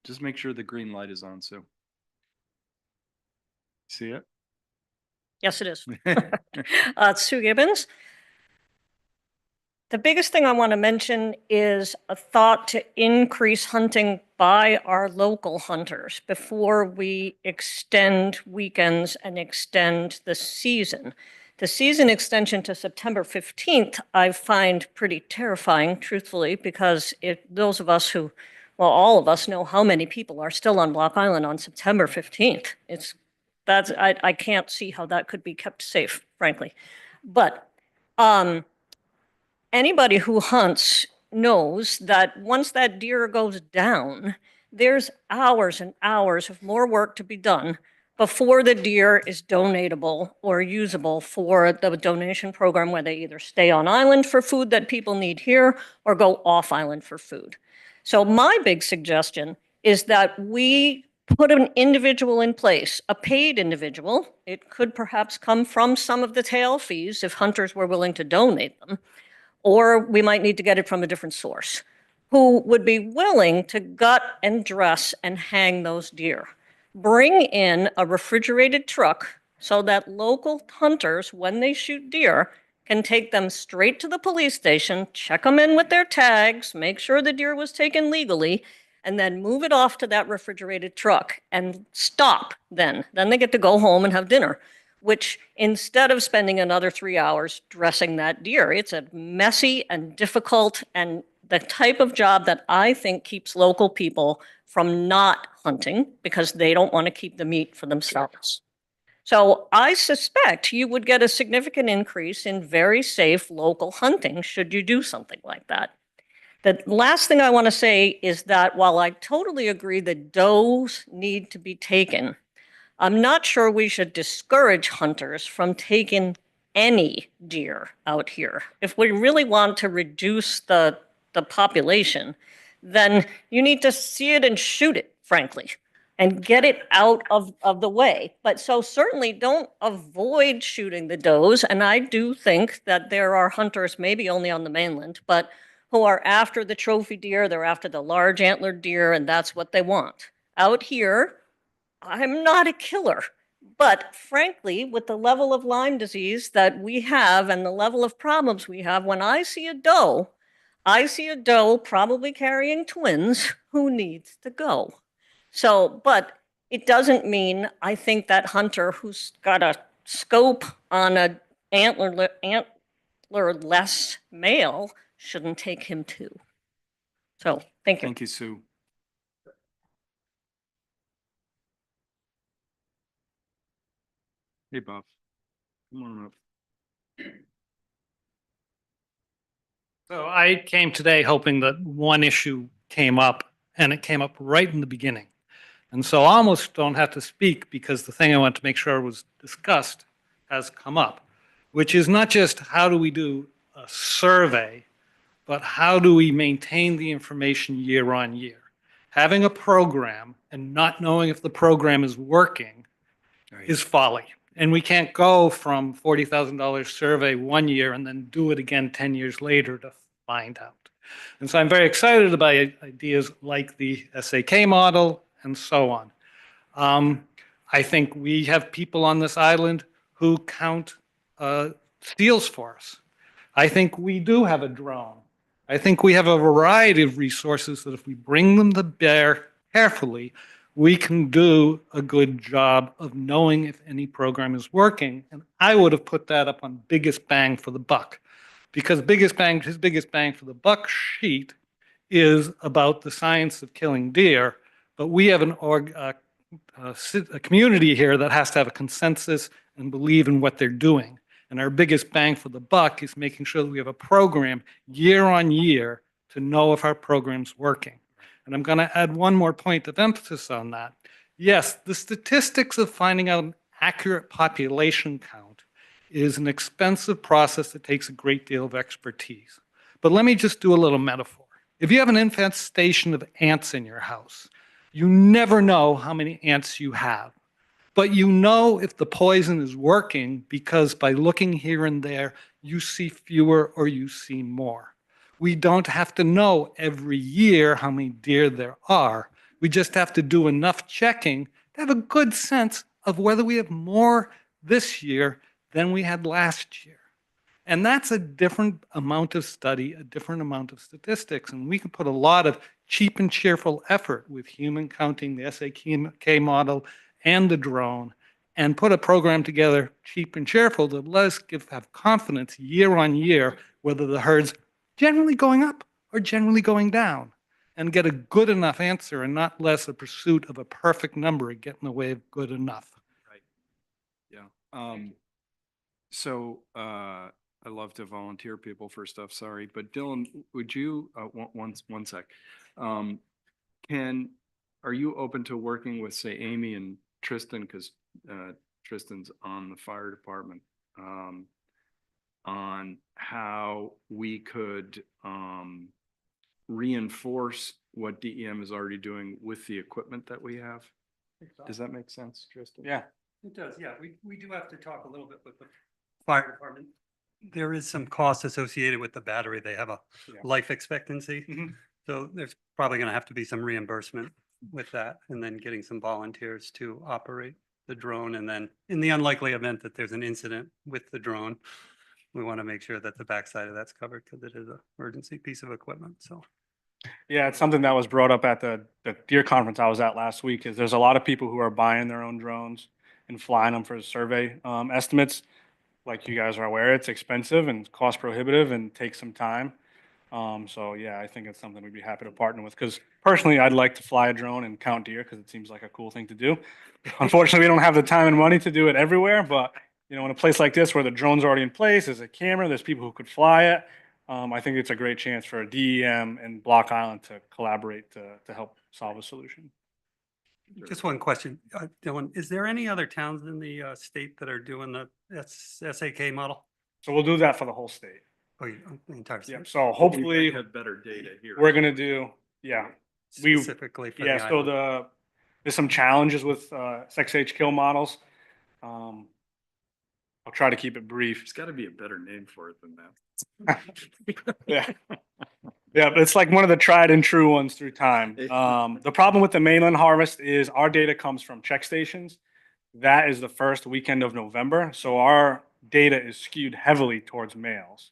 Just make sure the green light is on, Sue. See it? Yes, it is. Sue Gibbons. The biggest thing I want to mention is a thought to increase hunting by our local hunters before we extend weekends and extend the season. The season extension to September 15th, I find pretty terrifying, truthfully, because those of us who Well, all of us know how many people are still on Block Island on September 15th. I can't see how that could be kept safe, frankly. But anybody who hunts knows that once that deer goes down, there's hours and hours of more work to be done before the deer is donatable or usable for the donation program where they either stay on island for food that people need here or go off island for food. So my big suggestion is that we put an individual in place, a paid individual. It could perhaps come from some of the tail fees if hunters were willing to donate them, or we might need to get it from a different source, who would be willing to gut and dress and hang those deer. Bring in a refrigerated truck so that local hunters, when they shoot deer, can take them straight to the police station, check them in with their tags, make sure the deer was taken legally, and then move it off to that refrigerated truck and stop then. Then they get to go home and have dinner, which instead of spending another 3 hours dressing that deer, it's a messy and difficult and the type of job that I think keeps local people from not hunting because they don't want to keep the meat for themselves. So I suspect you would get a significant increase in very safe local hunting should you do something like that. The last thing I want to say is that while I totally agree that does need to be taken, I'm not sure we should discourage hunters from taking any deer out here. If we really want to reduce the population, then you need to see it and shoot it, frankly, and get it out of the way. But so certainly don't avoid shooting the does. And I do think that there are hunters, maybe only on the mainland, but who are after the trophy deer, they're after the large antlered deer, and that's what they want. Out here, I'm not a killer, but frankly, with the level of Lyme disease that we have and the level of problems we have, when I see a doe probably carrying twins who needs to go. So, but it doesn't mean I think that hunter who's got a scope on a antlerless male shouldn't take him too. So, thank you. Thank you, Sue. Hey, Bob. Come on up. So I came today hoping that one issue came up, and it came up right in the beginning. And so I almost don't have to speak because the thing I want to make sure was discussed has come up, which is not just how do we do a survey, but how do we maintain the information year on year? Having a program and not knowing if the program is working is folly. And we can't go from $40,000 survey one year and then do it again 10 years later to find out. And so I'm very excited about ideas like the SAK model and so on. I think we have people on this island who count steals for us. I think we do have a drone. I think we have a variety of resources that if we bring them to bear carefully, we can do a good job of knowing if any program is working. And I would have put that up on biggest bang for the buck, because his biggest bang for the buck sheet is about the science of killing deer. But we have a community here that has to have a consensus and believe in what they're doing. And our biggest bang for the buck is making sure that we have a program year on year to know if our program's working. And I'm going to add one more point of emphasis on that. Yes, the statistics of finding out an accurate population count is an expensive process that takes a great deal of expertise. But let me just do a little metaphor. If you have an infestation of ants in your house, you never know how many ants you have. But you know if the poison is working because by looking here and there, you see fewer or you see more. We don't have to know every year how many deer there are. We just have to do enough checking to have a good sense of whether we have more this year than we had last year. And that's a different amount of study, a different amount of statistics. And we can put a lot of cheap and cheerful effort with human counting, the SAK model, and the drone, and put a program together cheap and cheerful that let us have confidence year on year whether the herd's generally going up or generally going down. and get a good enough answer and not less a pursuit of a perfect number and get in the way of good enough. Right. Yeah. So, I love to volunteer people for stuff, sorry, but Dylan, would you, one sec. Are you open to working with, say, Amy and Tristan, because Tristan's on the fire department, on how we could reinforce what DEM is already doing with the equipment that we have? Does that make sense, Tristan? Yeah. It does, yeah. We do have to talk a little bit with the fire department. There is some cost associated with the battery. They have a Yeah. life expectancy. Mhm. So there's probably going to have to be some reimbursement with that and then getting some volunteers to operate the drone. And then in the unlikely event that there's an incident with the drone, we want to make sure that the backside of that's covered because it is an emergency piece of equipment. So Yeah, it's something that was brought up at the deer conference I was at last week, is there's a lot of people who are buying their own drones and flying them for survey estimates. Like you guys are aware, it's expensive and cost prohibitive and takes some time. So yeah, I think it's something we'd be happy to partner with, because personally, I'd like to fly a drone and count deer because it seems like a cool thing to do. Unfortunately, we don't have the time and money to do it everywhere, but in a place like this where the drone's already in place, there's a camera, there's people who could fly it. I think it's a great chance for DEM and Block Island to collaborate to help solve a solution. just one question, Dylan, is there any other towns in the state that are doing the SAK model? So we'll do that for the whole state. Oh, the entire Yeah. state? So hopefully Have better data here. we're gonna do, yeah. we- Specifically for the Yeah, so island? there's some challenges with XH kill models. I'll try to keep it brief. There's got to be a better name for it than that. Yeah. Yeah, but it's like one of the tried and true ones through time. The problem with the mainland harvest is our data comes from check stations. That is the first weekend of November. So our data is skewed heavily towards males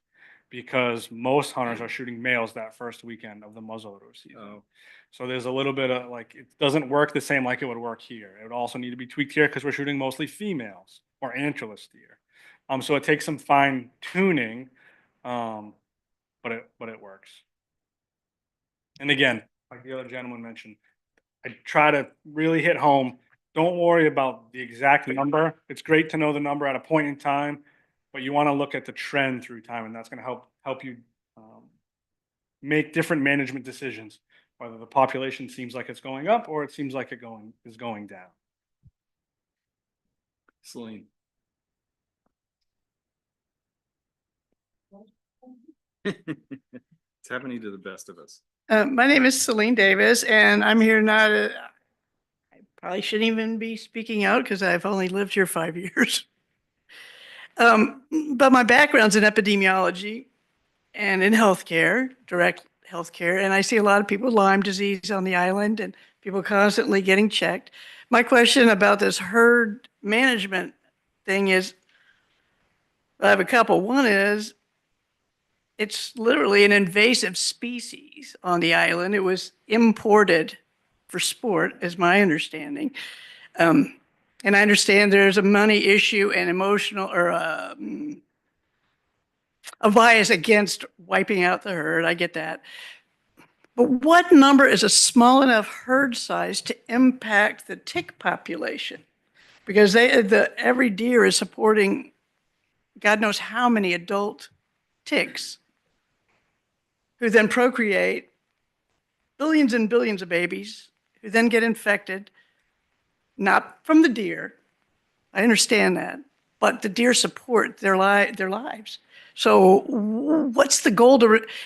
because most hunters are shooting males that first weekend of the muzzleloader season. Oh. So there's a little bit of it doesn't work the same like it would work here. It would also need to be tweaked here because we're shooting mostly females or antlerless deer. So it takes some fine tuning, but it works. And again, like the other gentleman mentioned, I try to really hit home. Don't worry about the exact number. It's great to know the number at a point in time, but you want to look at the trend through time, and that's going to help you make different management decisions, whether the population seems like it's going up or it seems like it is going down. Celine. It's happening to the best of us. My name is Celine Davis, and I'm here not, I probably shouldn't even be speaking out because I've only lived here 5 years. But my background's in epidemiology and in healthcare, direct healthcare, and I see a lot of people with Lyme disease on the island and people constantly getting checked. My question about this herd management thing is, I have a couple. One is, it's literally an invasive species on the island. It was imported for sport, is my understanding. And I understand there's a money issue and emotional or a bias against wiping out the herd. I get that. But what number is a small enough herd size to impact the tick population? Because every deer is supporting God knows how many adult ticks, who then procreate billions and billions of babies, who then get infected, not from the deer. I understand that, but the deer support their lives. So what's the goal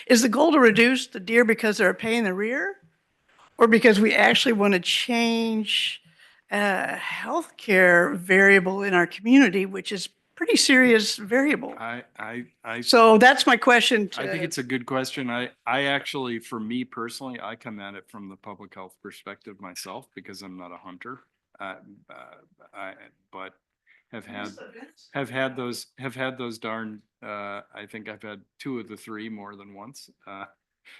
is the goal to reduce the deer because they're a pain in the rear? Or because we actually want to change a healthcare variable in our community, which is pretty serious variable. So that's my question. I think it's a good question. I actually, for me personally, I come at it from the public health perspective myself because I'm not a hunter. But have had those darn, I think I've had 2 of the 3 more than once.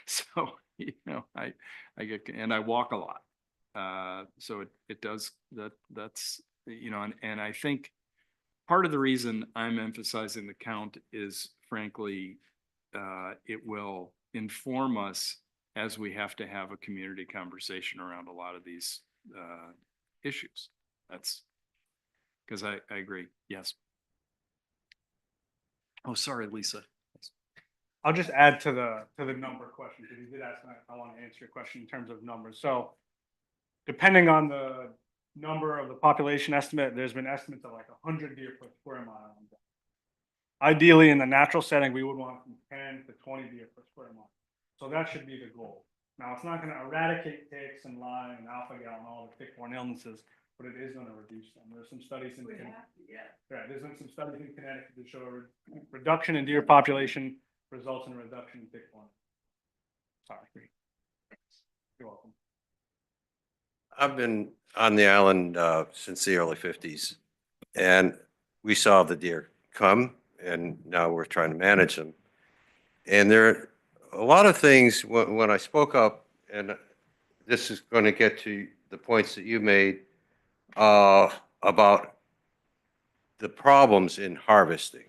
So, I get, and I walk a lot. So it does that's, and I think part of the reason I'm emphasizing the count is frankly, it will inform us as we have to have a community conversation around a lot of these issues. That's because I agree. Yes. Oh, sorry, Lisa. I'll just add to the number question, because you did ask, and I want to answer your question in terms of numbers. So depending on the number of the population estimate, there's been estimates of like 100 deer per square mile. Ideally, in the natural setting, we would want from 10 to 20 deer per square mile. So that should be the goal. Now, it's not going to eradicate ticks and Lyme and alpha-gal and all the tick-borne illnesses, but it is going to reduce them. There's some studies in there's been some studies in Connecticut that show a reduction in deer population results in a reduction in tick-borne. Sorry. You're welcome. I've been on the island since the early 50s, and we saw the deer come, and now we're trying to manage them. And there are a lot of things when I spoke up, and this is going to get to the points that you made about the problems in harvesting.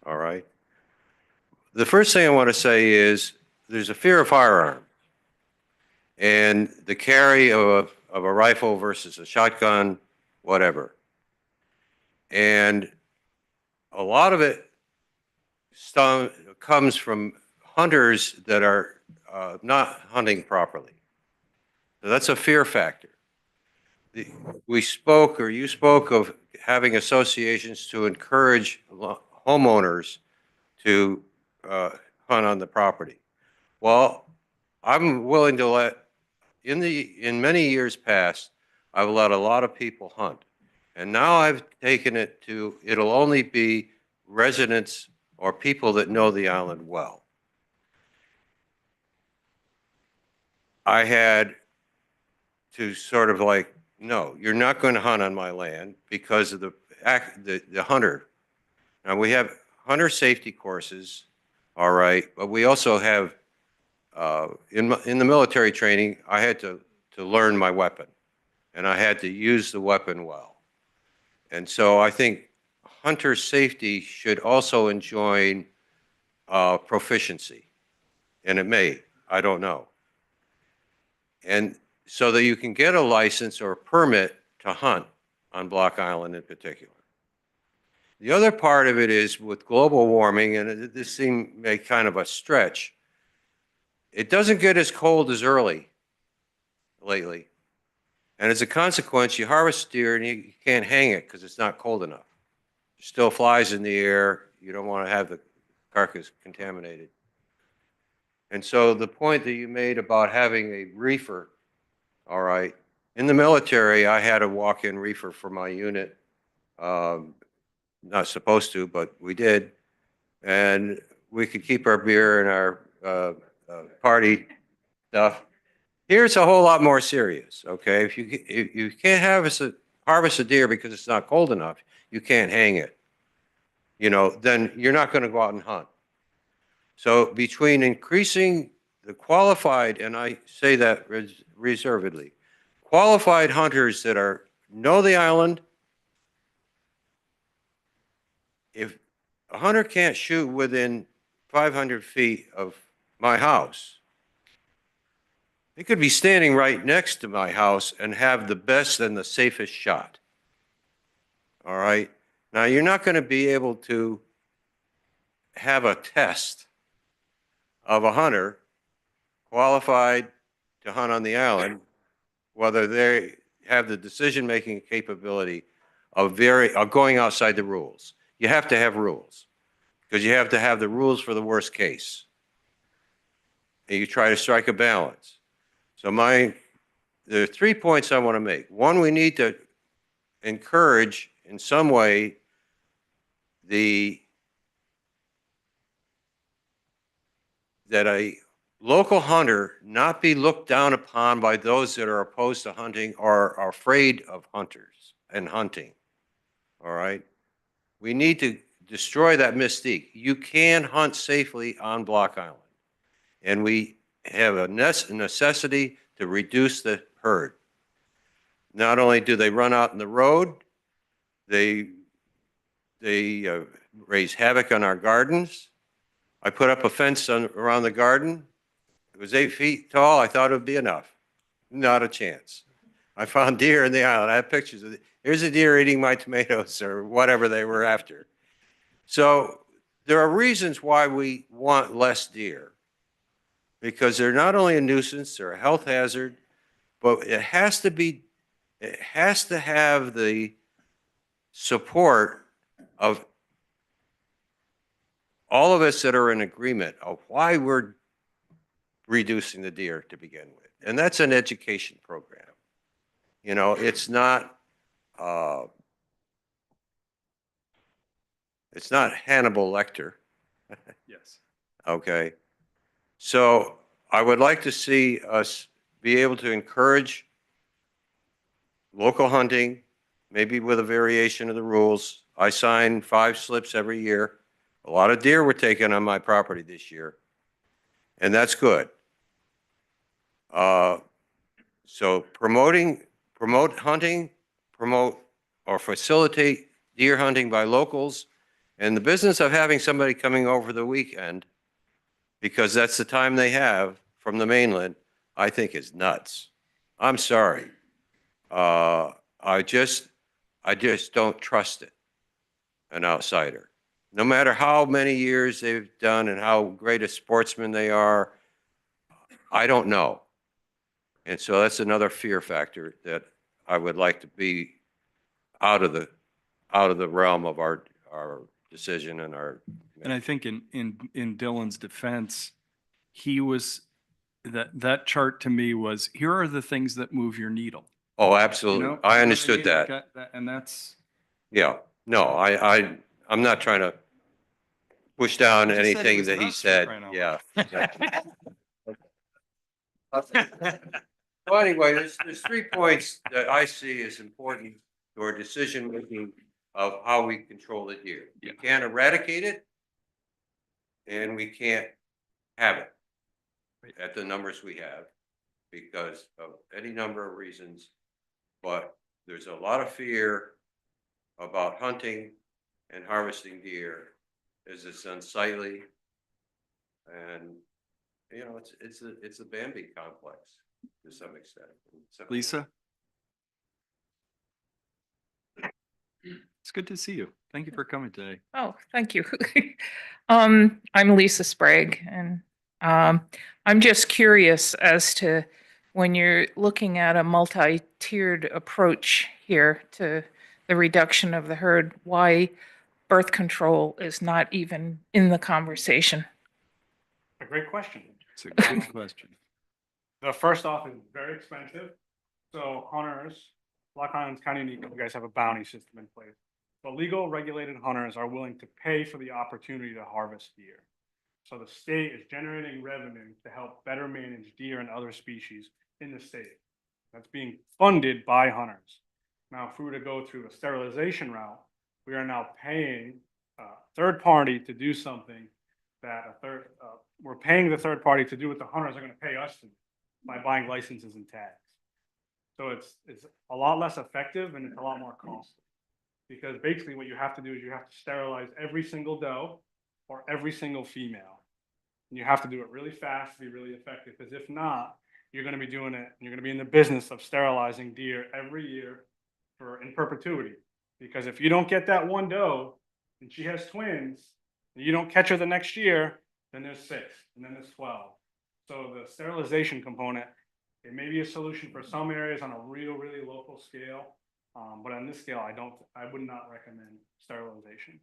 All right. The first thing I want to say is there's a fear of firearms, and the carry of a rifle versus a shotgun, whatever. And a lot of it comes from hunters that are not hunting properly. So that's a fear factor. We spoke, or you spoke, of having associations to encourage homeowners to hunt on the property. Well, I'm willing to let, in many years past, I've let a lot of people hunt. And now I've taken it to, it'll only be residents or people that know the island well. I had to sort of like, no, you're not going to hunt on my land because of the hunter. Now we have hunter safety courses, all right, but we also have, in the military training, I had to learn my weapon, and I had to use the weapon well. And so I think hunter safety should also enjoin proficiency, and it may, I don't know. And so that you can get a license or a permit to hunt on Block Island in particular. The other part of it is with global warming, and this seemed like kind of a stretch, it doesn't get as cold as early lately. And as a consequence, you harvest deer and you can't hang it because it's not cold enough. There's still flies in the air. You don't want to have the carcass contaminated. And so the point that you made about having a reefer, all right, in the military, I had a walk-in reefer for my unit. Not supposed to, but we did. And we could keep our beer and our party stuff. Here's a whole lot more serious, okay? If you can't harvest a deer because it's not cold enough, you can't hang it, you know, then you're not going to go out and hunt. So between increasing the qualified, and I say that reservedly, qualified hunters that know the island. If a hunter can't shoot within 500 feet of my house, they could be standing right next to my house and have the best and the safest shot. All right. Now, you're not going to be able to have a test of a hunter qualified to hunt on the island, whether they have the decision-making capability of going outside the rules. You have to have rules because you have to have the rules for the worst case. And you try to strike a balance. So there are 3 points I want to make. One, we need to encourage in some way that a local hunter not be looked down upon by those that are opposed to hunting or are afraid of hunters and hunting. All right? We need to destroy that mystique. You can hunt safely on Block Island. And we have a necessity to reduce the herd. Not only do they run out in the road, they raise havoc on our gardens. I put up a fence around the garden It was 8 feet tall. I thought it would be enough. Not a chance. I found deer in the island. I have pictures of it. Here's a deer eating my tomatoes or whatever they were after. So there are reasons why we want less deer. Because they're not only a nuisance, they're a health hazard, but it has to have the support of all of us that are in agreement of why we're reducing the deer to begin with. And that's an education program. You know, it's not Hannibal Lecter, Yes. okay? So I would like to see us be able to encourage local hunting, maybe with a variation of the rules. I sign 5 slips every year. A lot of deer were taken on my property this year, and that's good. So promote hunting, promote or facilitate deer hunting by locals, and the business of having somebody coming over the weekend, because that's the time they have from the mainland, I think is nuts. I'm sorry. I just don't trust it, an outsider. No matter how many years they've done and how great a sportsman they are, I don't know. And so that's another fear factor that I would like to be out of the realm of our decision and our. And I think in Dylan's defense, he was, that chart to me was, here are the things that move your needle. Oh, You absolutely. know? I You know what understood mean? Like that. And that's. Yeah. No, I'm not trying to push down I just said it anything was that he nuts for said. crying out Yeah. loud. Well, anyway, there's 3 points that I see as important to our decision making of how we control the deer. We can't eradicate it, and we can't have it at the numbers we have because of any number of reasons. But there's a lot of fear about hunting and harvesting deer as it's unsightly, and you know it's a Bambi complex to some extent. Lisa? It's good to see you. Thank you for coming today. Oh, thank you. I'm Lisa Sprague, and I'm just curious as to when you're looking at a multi-tiered approach here to the reduction of the herd, why birth control is not even in the conversation. A great question. It's a good question. The first off is very expensive. So hunters, Block Island's kind of unique. You guys have a bounty system in place. But legal regulated hunters are willing to pay for the opportunity to harvest deer. So the state is generating revenue to help better manage deer and other species in the state. That's being funded by hunters. Now, if we were to go through a sterilization route, we are now paying a third party to do something that we're paying the third party to do what the hunters are going to pay us to do by buying licenses and tags. So it's a lot less effective and it's a lot more costly. Because basically what you have to do is you have to sterilize every single doe or every single female. And you have to do it really fast to be really effective, because if not, you're going to be doing it, and you're going to be in the business of sterilizing deer every year in perpetuity. Because if you don't get that one doe and she has twins, and you don't catch her the next year, then there's 6, and then there's 12. So the sterilization component, it may be a solution for some areas on a really local scale. But on this scale, I would not recommend sterilization.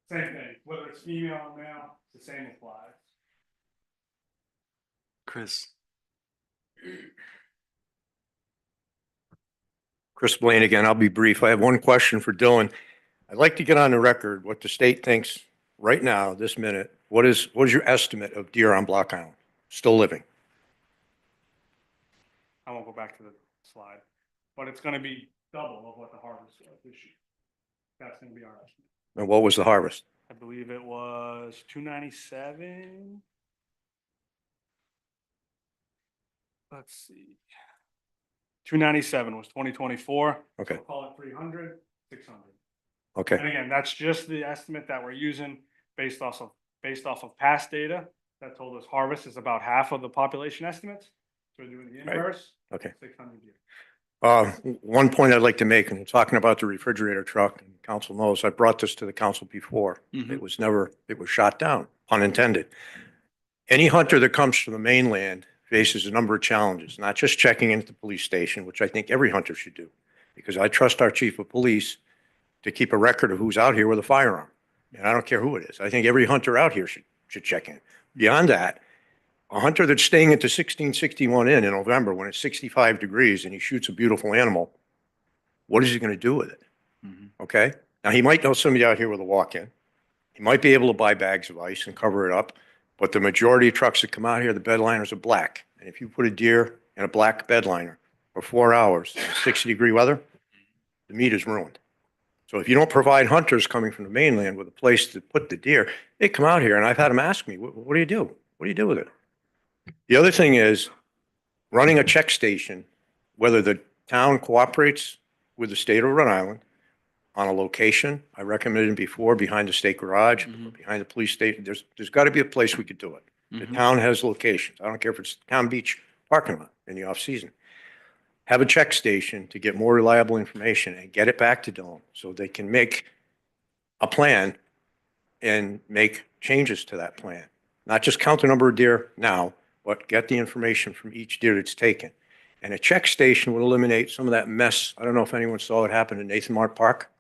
Same thing, whether it's female or male, the same applies. Chris? Chris Blaine again. I'll be brief. I have one question for Dylan. I'd like to get on the record what the state thinks right now, this minute. What is your estimate of deer on Block Island still living? I won't go back to the slide, but it's going to be double of what the harvest was this year. That's going to be our estimate. And what was the harvest? I believe it was 297. Let's see. 297 was 2024. Okay. So call it 300, 600. Okay. And again, that's just the estimate that we're using based off of based off of past data that told us harvest is about half of the population estimates. So we're doing the Right. inverse. Okay. 600 deer. One point I'd like to make, and talking about the refrigerator truck, and council knows, I brought this to the council before. Mhm. It was shot down, pun intended. Any hunter that comes from the mainland faces a number of challenges, not just checking into the police station, which I think every hunter should do, because I trust our chief of police to keep a record of who's out here with a firearm. And I don't care who it is. I think every hunter out here should check in. Beyond that, a hunter that's staying at the 1661 Inn in November when it's 65 degrees and he shoots a beautiful animal, what is he going to do with it? Mhm. Okay? Now, he might know somebody out here with a walk-in. He might be able to buy bags of ice and cover it up, but the majority of trucks that come out here, the bed liners are black. And if you put a deer in a black bed liner for 4 hours in 60-degree weather, the meat is ruined. So if you don't provide hunters coming from the mainland with a place to put the deer, they come out here, and I've had them ask me, what do you do? What do you do with it? The other thing is running a check station, whether the town cooperates with the state of Rhode Island on a location. I recommended it before, behind the state garage, Mhm. behind the police station. There's got to be a place we could do it. The Mhm. town has locations. I don't care if it's Town Beach parking lot in the off season. Have a check station to get more reliable information and get it back to Dylan so they can make a plan and make changes to that plan. Not just count the number of deer now, but get the information from each deer that's taken. And a check station would eliminate some of that mess. I don't know if anyone saw what happened in Nathan Mart Park.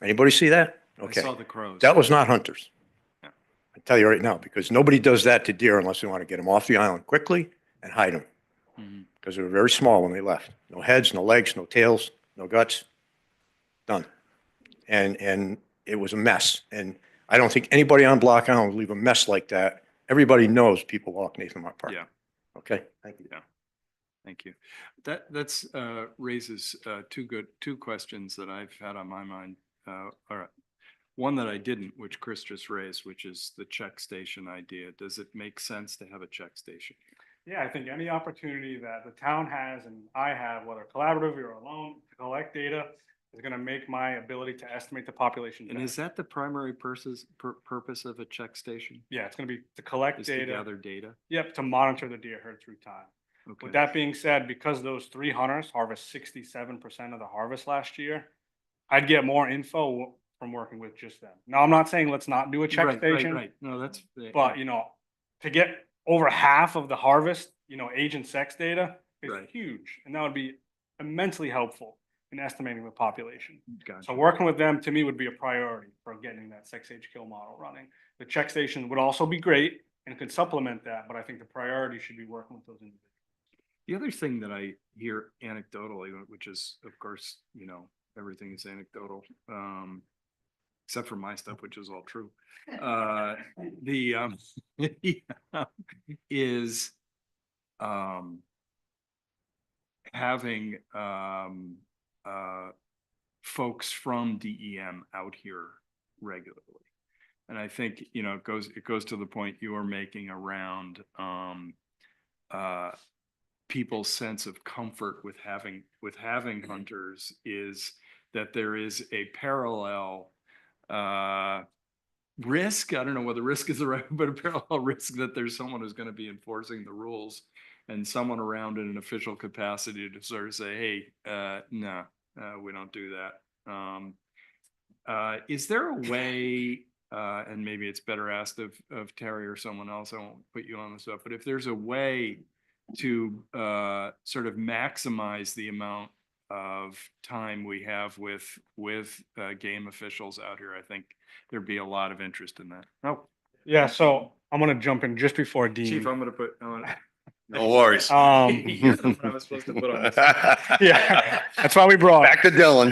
Anybody see that? I Okay. saw the crows. That was not hunters. Yeah. I tell you right now, because nobody does that to deer unless they want to get them off the island quickly and hide them. Mhm. Because they were very small when they left. No heads, no legs, no tails, no guts. Done. And it was a mess. And I don't think anybody on Block Island would leave a mess like that. Everybody knows people walk Nathan Mart Park. Yeah. Okay, thank you. Thank you. That's raises two questions that I've had on my mind. All right. One that I didn't, which Chris just raised, which is the check station idea. Does it make sense to have a check station? Yeah, I think any opportunity that the town has and I have, whether collaboratively or alone, to collect data is going to make my ability to estimate the population And better. is that the primary purpose of a check station? Yeah, it's going to be to collect Is to data. gather data? Yep, to monitor the deer herd through time. Okay. With that being said, because those 3 hunters harvest 67% of the harvest last year, I'd get more info from working with just them. Now, I'm not saying let's not do a check Right, station, right. No, that's. but to get over half of the harvest, age and sex data is Right. huge, and that would be immensely helpful in estimating the population. Gotcha. So working with them to me would be a priority for getting that sex age kill model running. The check station would also be great and could supplement that, but I think the priority should be working with those individuals. The other thing that I hear anecdotally, which is, of course, everything is anecdotal, except for my stuff, which is all true. Is having folks from DEM out here regularly. And I think, it goes to the point you are making around people's sense of comfort with having hunters, is that there is a parallel risk. I don't know whether risk is the right, but a parallel risk that there's someone who's going to be enforcing the rules and someone around in an official capacity to sort of say, hey, no, we don't do that. Is there a way, and maybe it's better asked of Terry or someone else, I won't put you on the spot, but if there's a way to sort of maximize the amount of time we have with game officials out here, I think there'd be a lot of interest in that. Oh, yeah. So I'm going to jump in just before Dean. Chief, I'm going to put. No worries. You're the one I was supposed to put on this. Yeah, that's why we brought. Back to Dylan.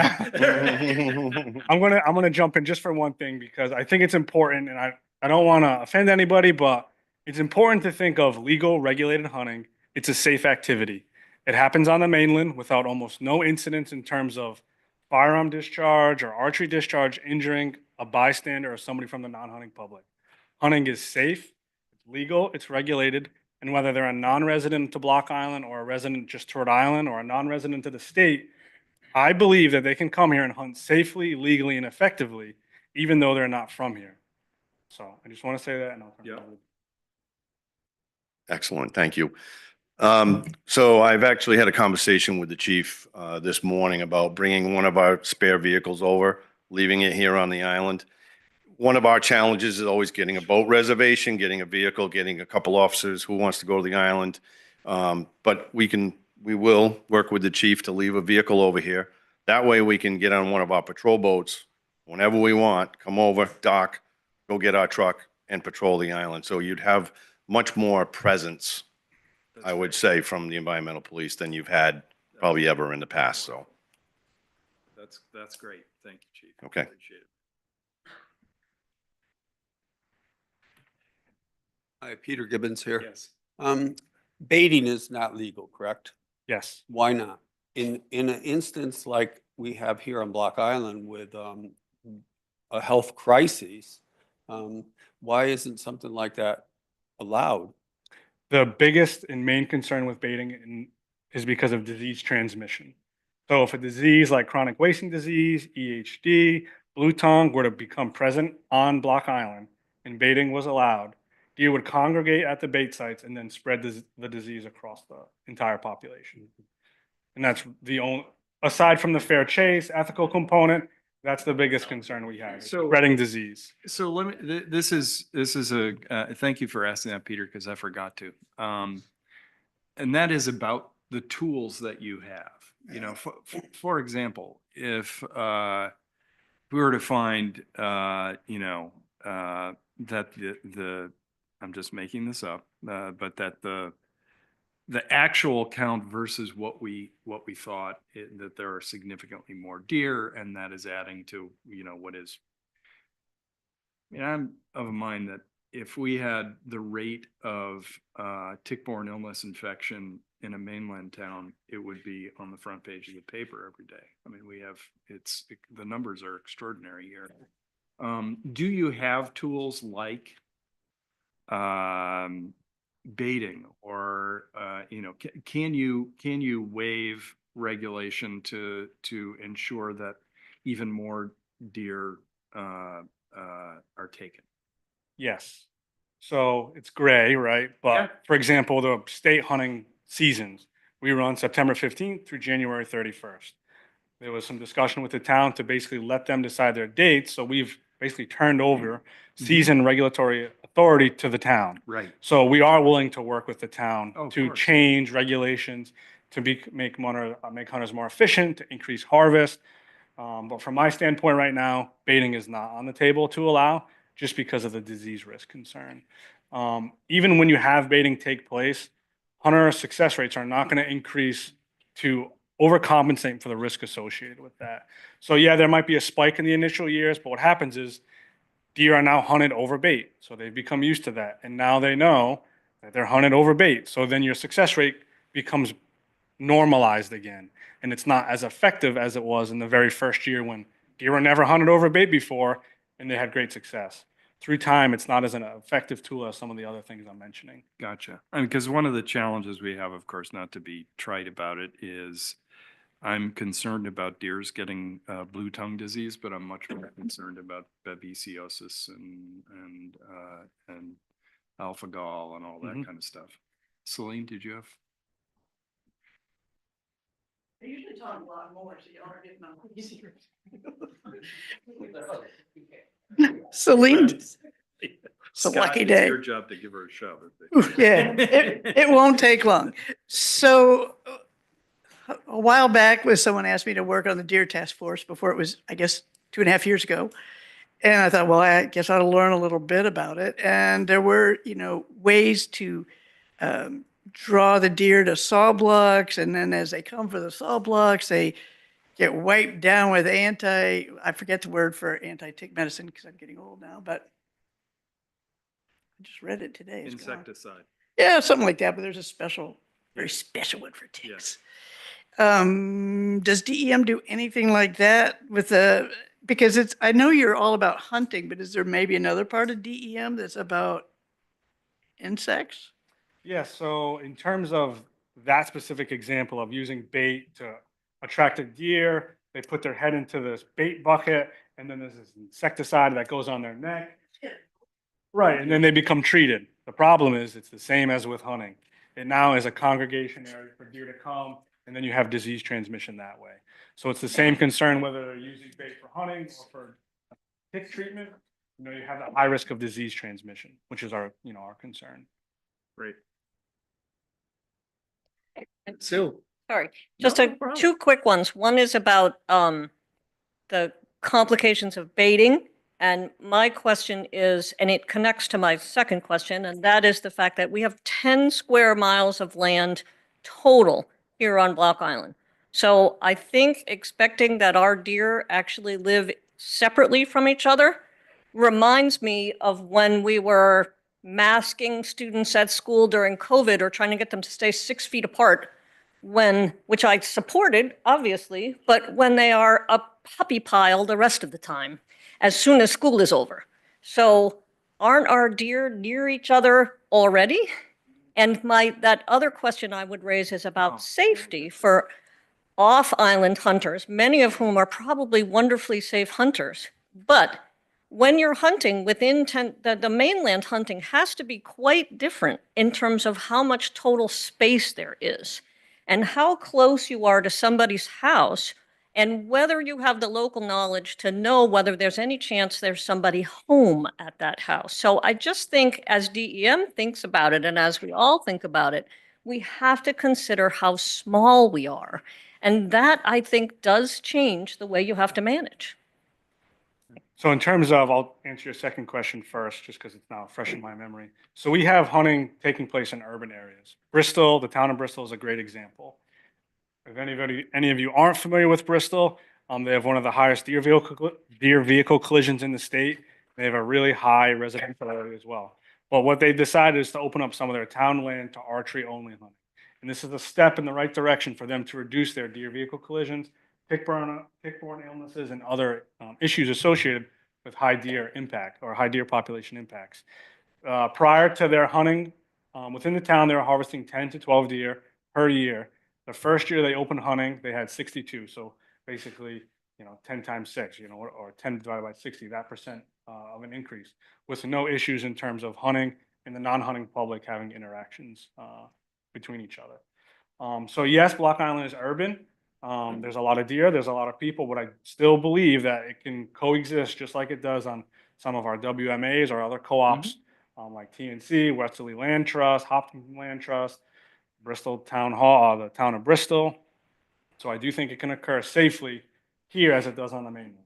I'm gonna jump in just for one thing, because I think it's important, and I don't want to offend anybody, but it's important to think of legal regulated hunting. It's a safe activity. It happens on the mainland without almost no incidents in terms of firearm discharge or archery discharge injuring a bystander or somebody from the non-hunting public. Hunting is safe, it's legal, it's regulated, and whether they're a non-resident to Block Island or a resident just to Rhode Island or a non-resident to the state, I believe that they can come here and hunt safely, legally, and effectively, even though they're not from here. So I just want to say that, and I'll turn it Yeah. over. Excellent, thank you. So I've actually had a conversation with the chief this morning about bringing one of our spare vehicles over, leaving it here on the island. One of our challenges is always getting a boat reservation, getting a vehicle, getting a couple officers who wants to go to the island. But we will work with the chief to leave a vehicle over here. That way we can get on one of our patrol boats whenever we want, come over, dock, go get our truck and patrol the island. So you'd have much more presence, I would say, from the environmental police than you've had probably ever in the past, so, That's great. Thank you, Chief. Okay. Appreciate it. Hi, Peter Gibbons here. Yes. Baiting is not legal, correct? Yes. Why not? In an instance like we have here on Block Island with a health crisis, why isn't something like that allowed? The biggest and main concern with is because of disease transmission. So if a disease like chronic wasting disease, EHD, blue tongue were to become present on Block Island and baiting was allowed, deer would congregate at the bait sites and then spread the disease across the entire population. And that's the only, aside from the fair chase, ethical component, that's the biggest concern we have, So- spreading disease. So let me, this is thank you for asking that, Peter, because I forgot to. And that is about the tools that you have. You know, for example, if we were to find, that I'm just making this up, but that the actual count versus what we thought, that there are significantly more deer, and that is adding to, what is. I mean, I'm of a mind that if we had the rate of tick-borne illness infection in a mainland town, it would be on the front page of the paper every day. I mean, the numbers are extraordinary here. Do you have tools like baiting, or can you waive regulation to ensure that even more deer are taken? Yes. So it's gray, right? But Yeah. for example, the state hunting seasons, we run September 15th through January 31st. There was some discussion with the town to basically let them decide their dates. So we've basically turned over season regulatory authority to the town. Right. So we are willing to work with the town Oh, of to course. change regulations, to make hunters more efficient, to increase harvest. But from my standpoint right now, baiting is not on the table to allow, just because of the disease risk concern. Even when you have baiting take place, hunter success rates are not going to increase to overcompensate for the risk associated with that. So yeah, there might be a spike in the initial years, but what happens is deer are now hunted over bait. So they've become used to that. And now they know that they're hunted over bait. So then your success rate becomes normalized again. And it's not as effective as it was in the very first year when deer were never hunted over bait before and they had great success. Through time, it's not as an effective tool as some of the other things I'm mentioning. Gotcha. I mean, because one of the challenges we have, of course, not to be trite about it, is I'm concerned about deers getting blue tongue disease, but I'm much more concerned about babesiosis and alpha gall and all that Mhm. kind of stuff. Celine, did you have? I usually talk a lot more, so y'all are getting on easier. Celine, it's a lucky day. It's your job to give her a shove. Yeah, it won't take long. So a while back, someone asked me to work on the deer task force before it was, I guess, 2.5 years ago. And I thought, well, I guess I ought to learn a little bit about it. And there were, ways to draw the deer to saw blocks. And then as they come for the saw blocks, they get wiped down with I forget the word for anti-tick medicine because I'm getting old now, but I just read it today. It's gone. Insecticide. Yeah, something like that, but there's a very special one for ticks. Does DEM do anything like that because I know you're all about hunting, but is there maybe another part of DEM that's about insects? Yeah, so in terms of that specific example of using bait to attract a deer, they put their head into this bait bucket, and then there's this insecticide that goes on their neck. Right, and then they become treated. The problem is, it's the same as with hunting. It now is a congregation area for deer to come, and then you have disease transmission that way. So it's the same concern whether they're using bait for hunting or for tick treatment. You know, you have that high risk of disease transmission, which is our, you know, our concern. Great. Sue. Sorry, just two quick ones. One is about the complications of baiting. And my question is, and it connects to my second question, and that is the fact that we have 10 square miles of land total here on Block Island. So I think expecting that our deer actually live separately from each other reminds me of when we were masking students at school during COVID or trying to get them to stay 6 feet apart when, which I supported, obviously, but when they are a puppy pile the rest of the time, as soon as school is over. So aren't our deer near each other already? And that other question I would raise is about safety for off-island hunters, many of whom are probably wonderfully safe hunters. But when you're hunting within the mainland hunting has to be quite different in terms of how much total space there is and how close you are to somebody's house and whether you have the local knowledge to know whether there's any chance there's somebody home at that house. So I just think as DEM thinks about it and as we all think about it, we have to consider how small we are. And that, I think, does change the way you have to manage. So in terms of, I'll answer your second question first, just because it's now fresh in my memory. So we have hunting taking place in urban areas. Bristol, the town of Bristol is a great example. If any of you aren't familiar with Bristol, they have one of the highest deer vehicle collisions in the state. They have a really high residential area as well. But what they decided is to open up some of their town land to archery only hunting. And this is a step in the right direction for them to reduce their deer vehicle collisions, tick-borne illnesses, and other issues associated with high deer impact or high deer population impacts. Prior to their hunting within the town, they were harvesting 10 to 12 deer per year. The first year they opened hunting, they had 62. So basically, 10 times 6, or 10 divided by 60, that percent of an increase with no issues in terms of hunting and the non-hunting public having interactions between each other. So yes, Block Island is urban. There's a lot of deer, there's a lot of people, but I still believe that it can coexist just like it does on some of our WMAs or other co-ops like TNC, Westerly Land Trust, Hopkins Land Trust, Bristol Town Hall, the town of Bristol. So I do think it can occur safely here as it does on the mainland.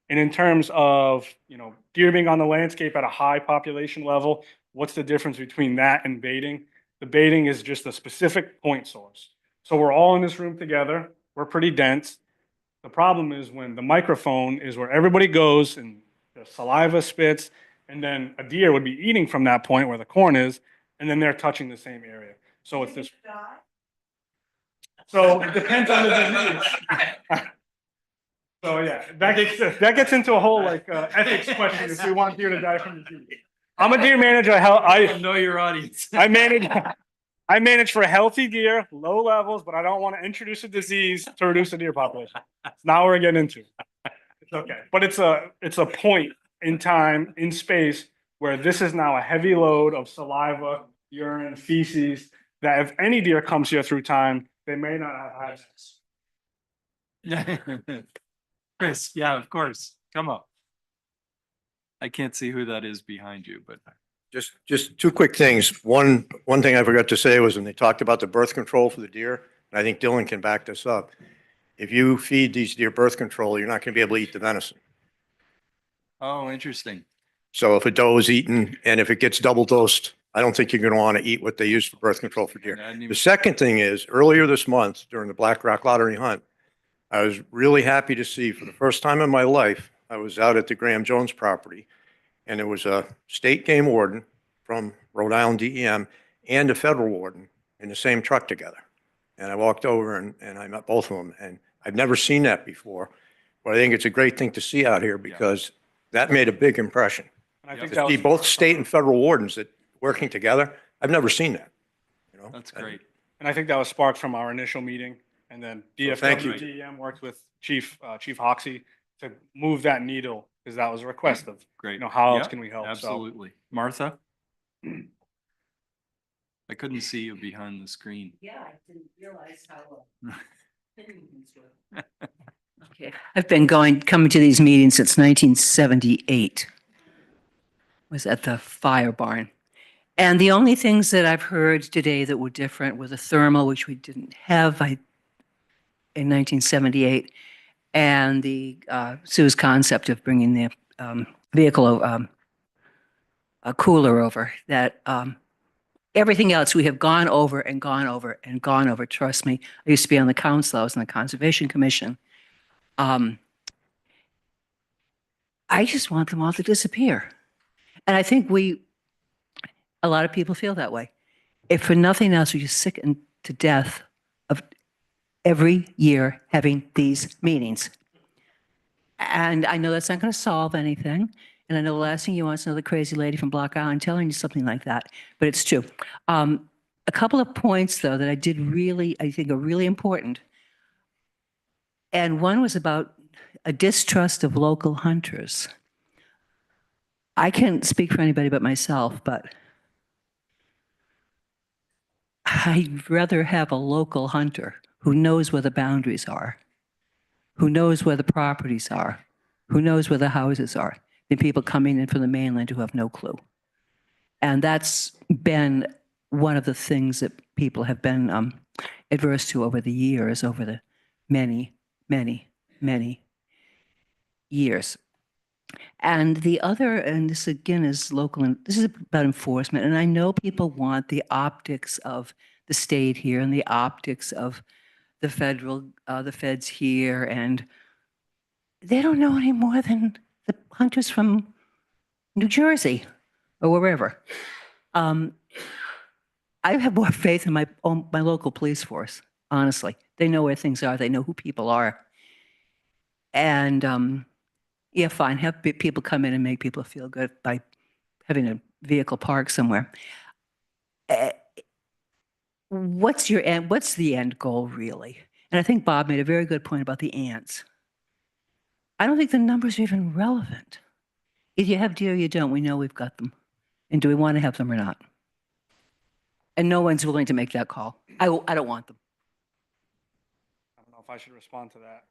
And in terms of, deer being on the landscape at a high population level, what's the difference between that and baiting? The baiting is just a specific point source. So we're all in this room together. We're pretty dense. The problem is when the microphone is where everybody goes and the saliva spits, and then a deer would be eating from that point where the corn is, and then they're touching the same area. So it's this. So it depends on the disease. So yeah, that gets into a whole ethics question if we want deer to die from disease. I'm a deer manager. I know your audience. I manage for healthy deer, low levels, but I don't want to introduce a disease to reduce the deer population. It's not what we're getting into. It's okay, but it's a point in time, in space, where this is now a heavy load of saliva, urine, feces, that if any deer comes here through time, they may not have had this. Chris, yeah, of course. Come up. I can't see who that is behind you, but. Just two quick things. One thing I forgot to say was when they talked about the birth control for the deer, and I think Dylan can back this up. If you feed these deer birth control, you're not going to be able to eat the venison. Oh, interesting. So if a doe is eaten and if it gets double dosed, I don't think you're going to want to eat what they use for birth control for deer. The second thing is earlier this month during the Black Rock Lottery hunt, I was really happy to see for the first time in my life, I was out at the Graham Jones property and there was a state game warden from Rhode Island DEM and a federal warden in the same truck together. And I walked over and I met both of them and I've never seen that before, but I think it's a great thing to see out here because that made a big impression. And I think To see both state and federal wardens that working together, I've never seen that. That's great. And I think that was sparked from our initial meeting. And then thank you. DEM worked with Chief Hoxie to move that needle. because that was a request of, Great. how else Yep, can we help? So Absolutely. Martha? I couldn't see you behind the screen. Yeah, I didn't realize how. Okay, I've been coming to these meetings since 1978. Was at the fire barn. And the only things that I've heard today that were different were the thermal, which we didn't have in 1978, and the Sue's concept of bringing the vehicle, a cooler over. That everything else we have gone over and gone over and gone over. Trust me, I used to be on the council. I was on the Conservation Commission. I just want them all to disappear. And I think a lot of people feel that way. If for nothing else, we're just sick to death of every year having these meetings. And I know that's not going to solve anything. And I know the last thing you want is another crazy lady from Block Island telling you something like that, but it's true. A couple of points, though, that I think are really important. And one was about a distrust of local hunters. I can't speak for anybody but myself, but I'd rather have a local hunter who knows where the boundaries are, who knows where the properties are, who knows where the houses are, than people coming in from the mainland who have no clue. And that's been one of the things that people have been adverse to over the years, over the many, many, many years. And the other, and this again is local, and this is about enforcement. And I know people want the optics of the state here and the optics of the the feds here, and they don't know any more than the hunters from New Jersey or wherever. I have more faith in my local police force, honestly. They know where things are. They know who people are. And yeah, fine, have people come in and make people feel good by having a vehicle parked somewhere. What's the end goal, really? And I think Bob made a very good point about the ants. I don't think the numbers are even relevant. If you have deer, you don't. We know we've got them. And do we want to have them or not? And no one's willing to make that call. I don't want them. I don't know if I should respond to that.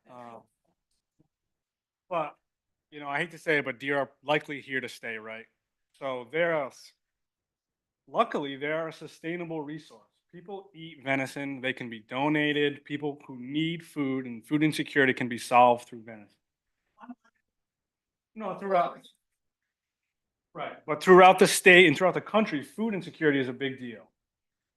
But, I hate to say it, but deer are likely here to stay, right? So luckily, they're a sustainable resource. People eat venison. They can be donated. People who need food and food insecurity can be solved through venison. No, throughout. Right. But throughout the state and throughout the country, food insecurity is a big deal.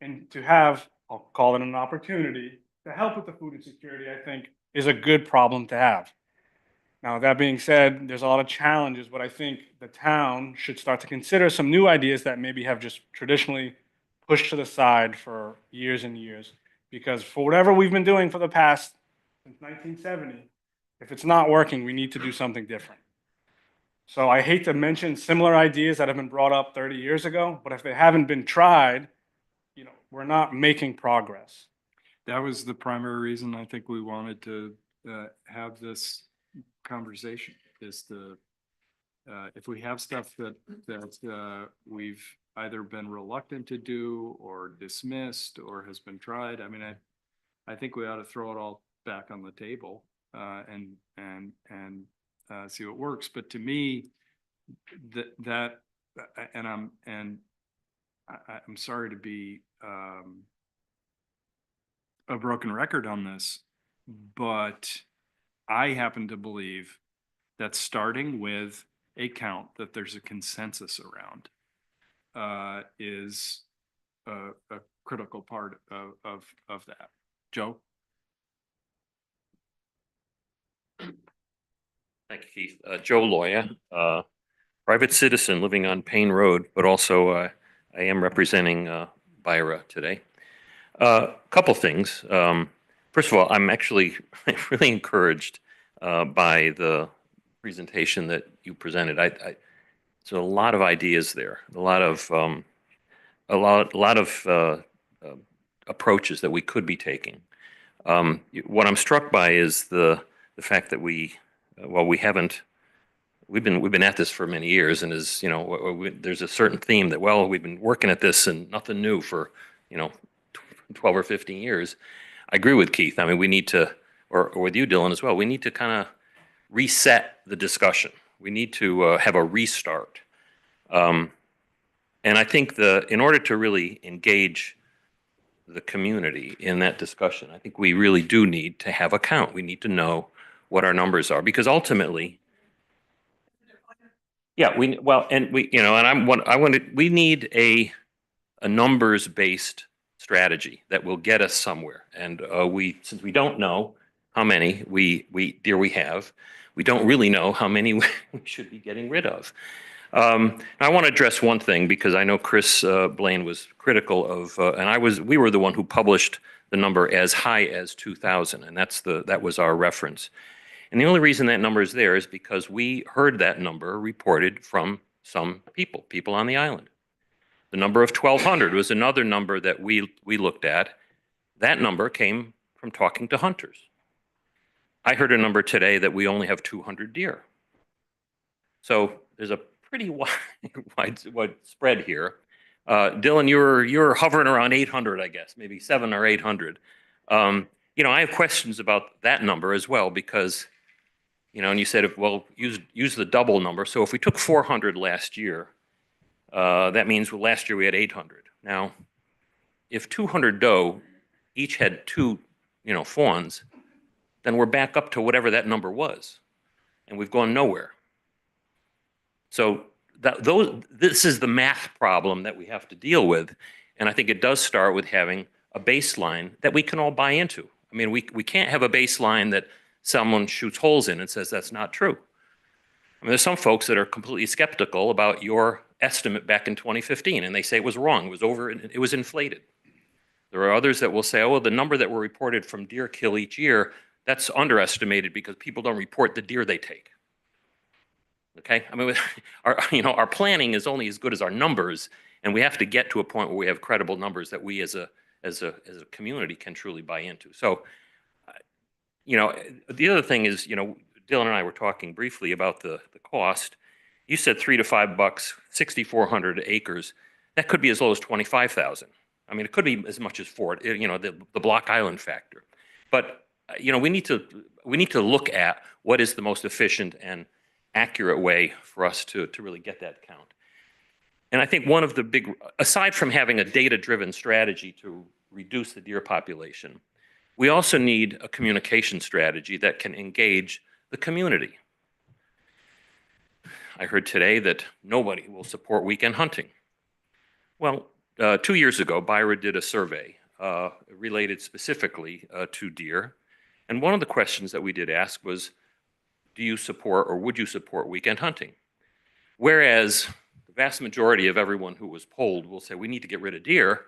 And to have, I'll call it an opportunity, to help with the food insecurity, I think, is a good problem to have. Now, that being said, there's a lot of challenges, but I think the town should start to consider some new ideas that maybe have just traditionally pushed to the side for years and years. Because for whatever we've been doing for the past, since 1970, if it's not working, we need to do something different. So I hate to mention similar ideas that have been brought up 30 years ago, but if they haven't been tried, we're not making progress. That was the primary reason I think we wanted to have this conversation, is if we have stuff that we've either been reluctant to do or dismissed or has been tried, I think we ought to throw it all back on the table and see what works. But to me, I'm sorry to be a broken record on this, but I happen to believe that starting with a count that there's a consensus around is a critical part of that. Joe? Thank you, Keith. Joe Lawyer, private citizen living on Payne Road, but also I am representing Byra today. Couple things. First of all, I'm actually really encouraged by the presentation that you presented. So a lot of ideas there, a lot of approaches that we could be taking. What I'm struck by is the fact that we haven't we've been at this for many years, and as you know, there's a certain theme that, well, we've been working at this and nothing new for 12 or 15 years. I agree with Keith. I mean, we need to, or with you, Dylan, as well. We need to kind of reset the discussion. We need to have a restart. And I think in order to really engage the community in that discussion, I think we really do need to have a count. We need to know what our numbers are, because ultimately, yeah, we need a numbers-based strategy that will get us somewhere. And since we don't know how many deer we have, we don't really know how many we should be getting rid of. I want to address one thing, because I know Chris Blaine was critical of, and we were the one who published the number as high as 2,000, and that was our reference. And the only reason that number is there is because we heard that number reported from some people on the island. The number of 1,200 was another number that we looked at. That number came from talking to hunters. I heard a number today that we only have 200 deer. So there's a pretty wide spread here. Dylan, you're hovering around 800, I guess, maybe 700 or 800. I have questions about that number as well, because, and you said, use the double number. So if we took 400 last year, that means last year we had 800. Now, if 200 doe each had 2, fawns, then we're back up to whatever that number was, and we've gone nowhere. So this is the math problem that we have to deal with, and I think it does start with having a baseline that we can all buy into. I mean, we can't have a baseline that someone shoots holes in and says that's not true. I mean, there's some folks that are completely skeptical about your estimate back in 2015, and they say it was wrong, it was inflated. There are others that will say, oh, well, the number that were reported from deer kill each year, that's underestimated because people don't report the deer they take. Okay, I mean, our planning is only as good as our numbers, and we have to get to a point where we have credible numbers that we as a community can truly buy into. So, the other thing is, Dylan and I were talking briefly about the cost. You said $3 to $5, 6,400 acres. That could be as low as 25,000. I mean, it could be as much as the Block Island factor. But we need to look at what is the most efficient and accurate way for us to really get that count. And I think one of the aside from having a data-driven strategy to reduce the deer population, we also need a communication strategy that can engage the community. I heard today that nobody will support weekend hunting. Well, 2 years ago, BIRA did a survey related specifically to deer. And one of the questions that we did ask was, do you support or would you support weekend hunting? Whereas the vast majority of everyone who was polled will say we need to get rid of deer,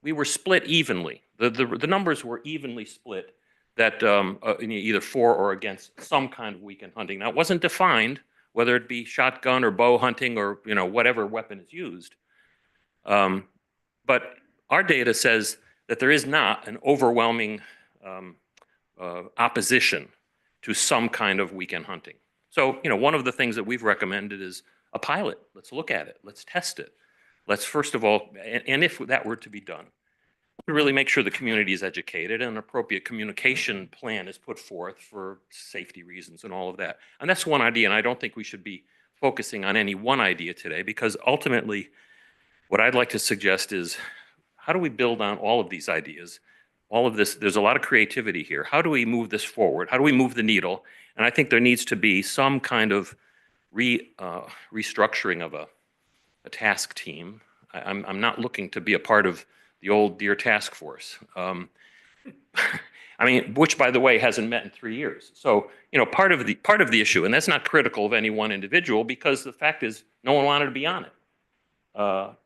we were split evenly. The numbers were evenly split, that either for or against some kind of weekend hunting. Now, it wasn't defined whether it be shotgun or bow hunting or whatever weapon is used. But our data says that there is not an overwhelming opposition to some kind of weekend hunting. So, one of the things that we've recommended is a pilot. Let's look at it. Let's test it. Let's first of all, and if that were to be done, to really make sure the community is educated and an appropriate communication plan is put forth for safety reasons and all of that. And that's one idea, and I don't think we should be focusing on any one idea today, because ultimately what I'd like to suggest is, how do we build on all of these ideas? All of this, there's a lot of creativity here. How do we move this forward? How do we move the needle? And I think there needs to be some kind of restructuring of a task team. I'm not looking to be a part of the old deer task force. I mean, which, by the way, hasn't met in 3 years. So, part of the issue, and that's not critical of any one individual, because the fact is no one wanted to be on it.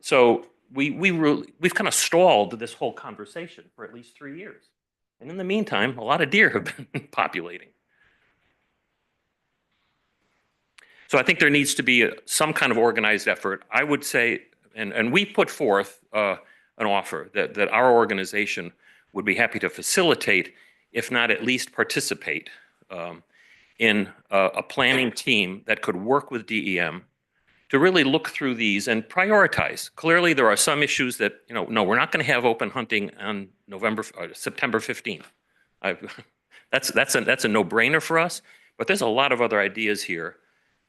So we've kind of stalled this whole conversation for at least 3 years. And in the meantime, a lot of deer have been populating. So I think there needs to be some kind of organized effort. I would say, and we put forth an offer that our organization would be happy to facilitate, if not at least participate in a planning team that could work with DEM to really look through these and prioritize. Clearly, there are some issues that, no, we're not going to have open hunting on September 15th. That's a no-brainer for us, but there's a lot of other ideas here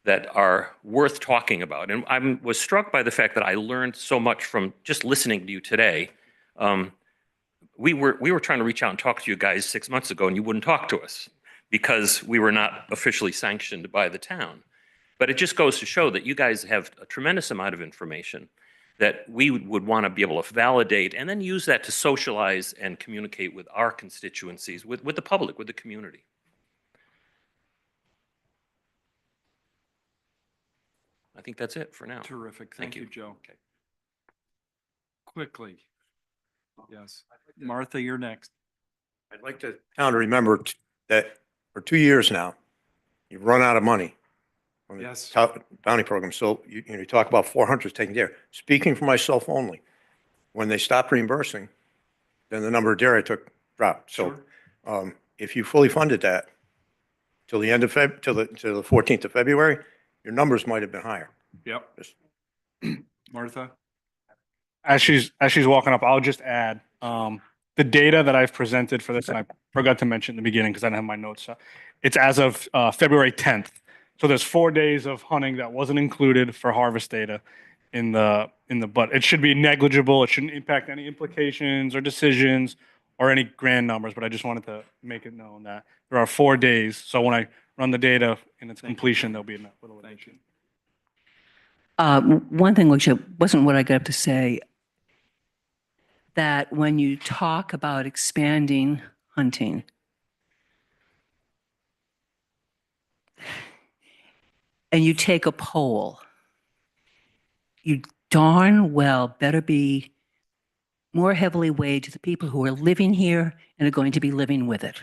that are worth talking about. And I was struck by the fact that I learned so much from just listening to you today. We were trying to reach out and talk to you guys 6 months ago, and you wouldn't talk to us because we were not officially sanctioned by the town. But it just goes to show that you guys have a tremendous amount of information that we would want to be able to validate and then use that to socialize and communicate with our constituencies, with the public, with the community. I think that's it for now. Terrific. Thank Thank you, you. Joe. Quickly. Yes. Martha, you're next. I'd like the town to remember that for 2 years now, you've run out of money on the Yes. bounty program. So you talk about 400 taken deer. Speaking for myself only, when they stopped reimbursing, then the number of deer I took dropped. So if you fully funded that till the end of till the 14th of February, your numbers might have been higher. Yep. Martha? As she's walking up, I'll just add the data that I've presented for this, and I forgot to mention in the beginning because I didn't have my notes. It's as of February 10th. So there's 4 days of hunting that wasn't included for harvest data in the but it should be negligible. It shouldn't impact any implications or decisions or any grand numbers. But I just wanted to make it known that there are 4 days. So when I run the data in its completion, there'll be a little addition. One thing which wasn't what I got up to say, that when you talk about expanding hunting, and you take a poll, you darn well better be more heavily weighed to the people who are living here and are going to be living with it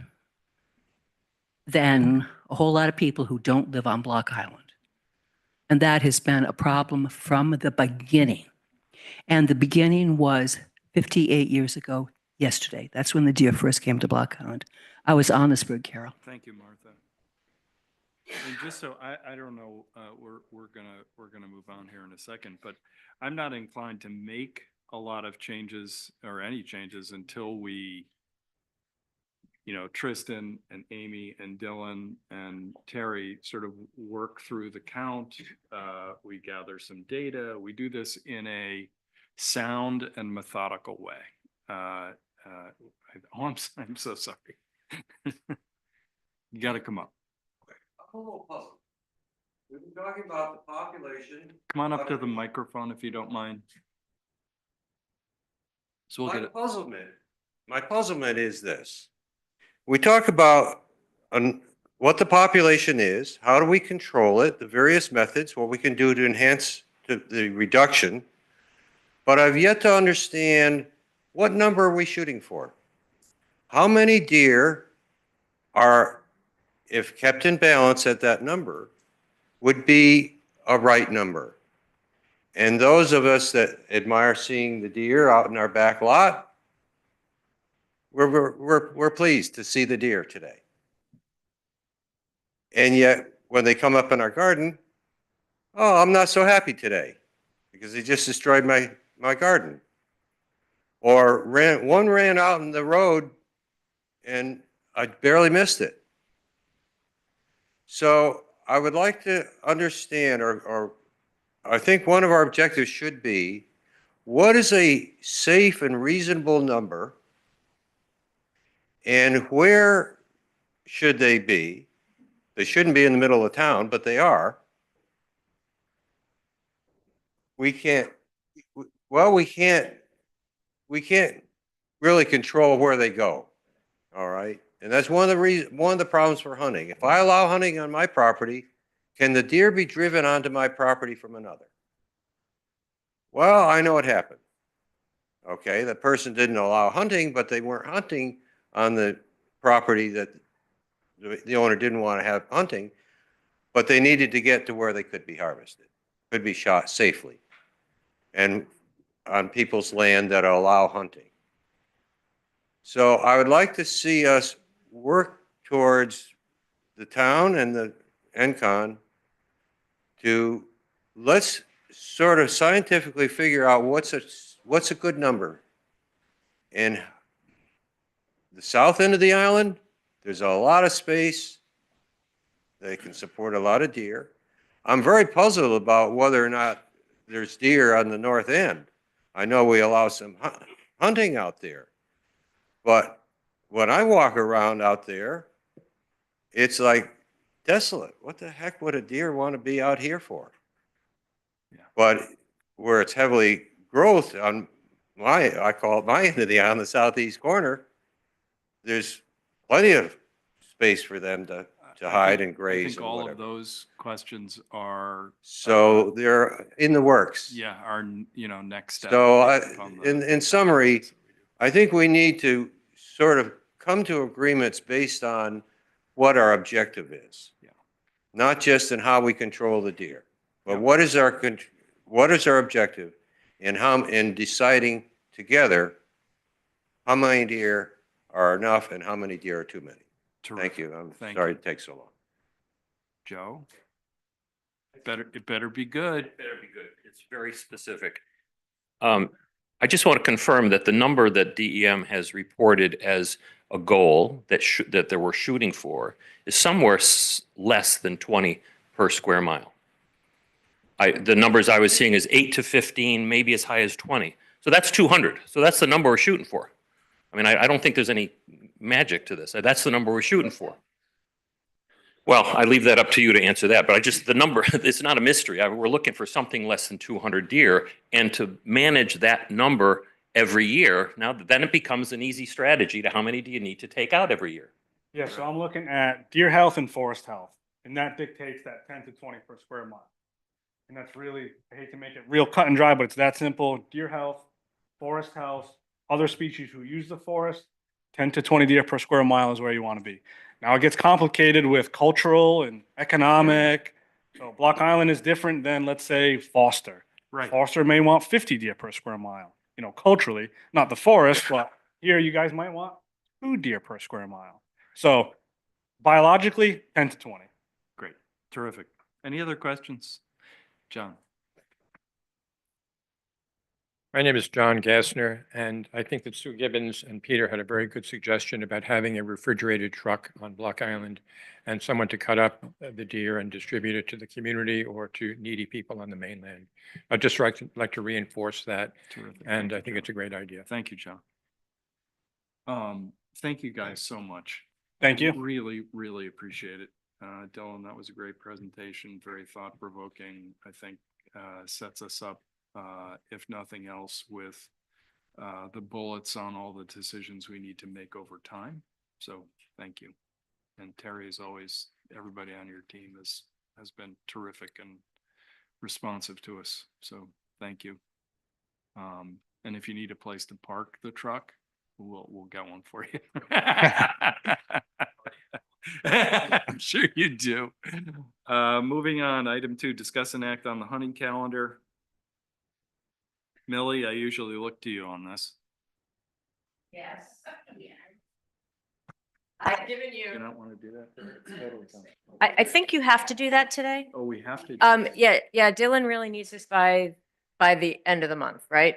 than a whole lot of people who don't live on Block Island. And that has been a problem from the beginning. And the beginning was 58 years ago yesterday. That's when the deer first came to Block Island. I was on this bird, Carol. Thank you, Martha. And just so I don't know, we're gonna move on here in a second, but I'm not inclined to make a lot of changes or any changes until we, Tristan and Amy and Dylan and Terry sort of work through the count. We gather some data. We do this in a sound and methodical way. I'm so sorry. You got to come up. I'm a little puzzled. We've been talking about the population. Come on up to the microphone if you don't mind. So we'll get it. My puzzlement is this. We talk about what the population is, how do we control it, the various methods, what we can do to enhance the reduction, but I've yet to understand what number are we shooting for? How many deer are, if kept in balance at that number, would be a right number? And those of us that admire seeing the deer out in our back lot, we're pleased to see the deer today. And yet, when they come up in our garden, oh, I'm not so happy today because they just destroyed my garden. Or one ran out in the road and I barely missed it. So I would like to understand, or I think one of our objectives should be, what is a safe and reasonable number and where should they be? They shouldn't be in the middle of town, but they are. We can't really control where they go. All right. And that's one of the problems for hunting. If I allow hunting on my property, can the deer be driven onto my property from another? Well, I know what happened. Okay, the person didn't allow hunting, but they weren't hunting on the property that the owner didn't want to have hunting, but they needed to get to where they could be harvested, could be shot safely, and on people's land that allow hunting. So I would like to see us work towards the town and the NCON to, let's sort of scientifically figure out what's a good number. And the south end of the island, there's a lot of space. They can support a lot of deer. I'm very puzzled about whether or not there's deer on the north end. I know we allow some hunting out there, but when I walk around out there, it's like desolate. What the heck would a deer want to be out here for? Yeah. But where it's heavily growth on I call it my end of the island, the southeast corner, there's plenty of space for them to hide and I graze think and all of whatever. those questions are, So they're in the works. yeah, are, next step. So based upon the- in summary, I think we need to sort of come to agreements based on what our objective is. Yeah. Not just in how we control the deer, but Yeah. what is our objective in deciding together how many deer are enough and how many deer are too many. Thank Terrific. you. I'm Thank sorry you. it takes so long. Joe? It better be good. It better be good. It's very specific. I just want to confirm that the number that DEM has reported as a goal that they were shooting for is somewhere less than 20 per square mile. The numbers I was seeing is 8 to 15, maybe as high as 20. So that's 200. So that's the number we're shooting for. I mean, I don't think there's any magic to this. That's the number we're shooting for. Well, I leave that up to you to answer that, but the number, it's not a mystery. We're looking for something less than 200 deer, and to manage that number every year, now then it becomes an easy strategy to how many do you need to take out every year. Yeah, so I'm looking at deer health and forest health, and that dictates that 10 to 20 per square mile. And that's really, I hate to make it real cut and dry, but it's that simple. Deer health, forest health, other species who use the forest, 10 to 20 deer per square mile is where you want to be. Now it gets complicated with cultural and economic. So Block Island is different than, let's say, Foster. Right. Foster may want 50 deer per square mile, culturally, not the forest, but here you guys might want 2 deer per square mile. So biologically, 10 to 20. Great. Terrific. Any other questions? John? My name is John Gassner, and I think that Sue Gibbons and Peter had a very good suggestion about having a refrigerated truck on Block Island and someone to cut up the deer and distribute it to the community or to needy people on the mainland. I'd just like to reinforce that, Terrific. and I think it's a great idea. Thank you, John. Thank you guys so much. Thank you. Really, really appreciate it. Dylan, that was a great presentation, very thought provoking. I think sets us up, if nothing else, with the bullets on all the decisions we need to make over time. So thank you. And Terry, as always, everybody on your team has been terrific and responsive to us. So thank you. And if you need a place to park the truck, we'll get one for you. I'm sure you do. Moving on, item 2, discuss and act on the hunting calendar. Millie, I usually look to you on this. Yes. I've given Do you you. not want to do that? I think you have to do that today. Oh, we have to. Yeah, Dylan really needs this by the end of the month, right?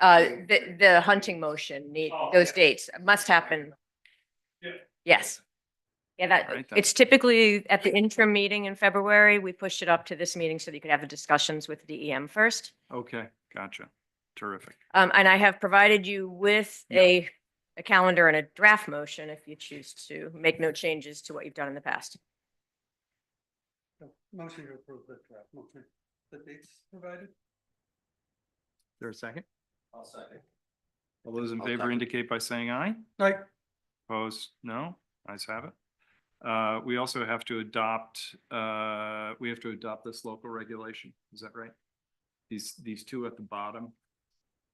The hunting motion those dates must happen. Yes. Yeah, Right then. it's typically at the interim meeting in February. We pushed it up to this meeting so that you could have the discussions with DEM first. Okay, gotcha. Terrific. And I have provided you with a calendar and a draft motion if you choose to make no changes to what you've done in the past. Motion to approve the draft motion. The dates provided? Is there a second? I'll second. All those in I'll favor second. indicate by saying aye. Aye. Opposed? No. Ayes have it. We also have to adopt, this local regulation. Is that right? These 2 at the bottom.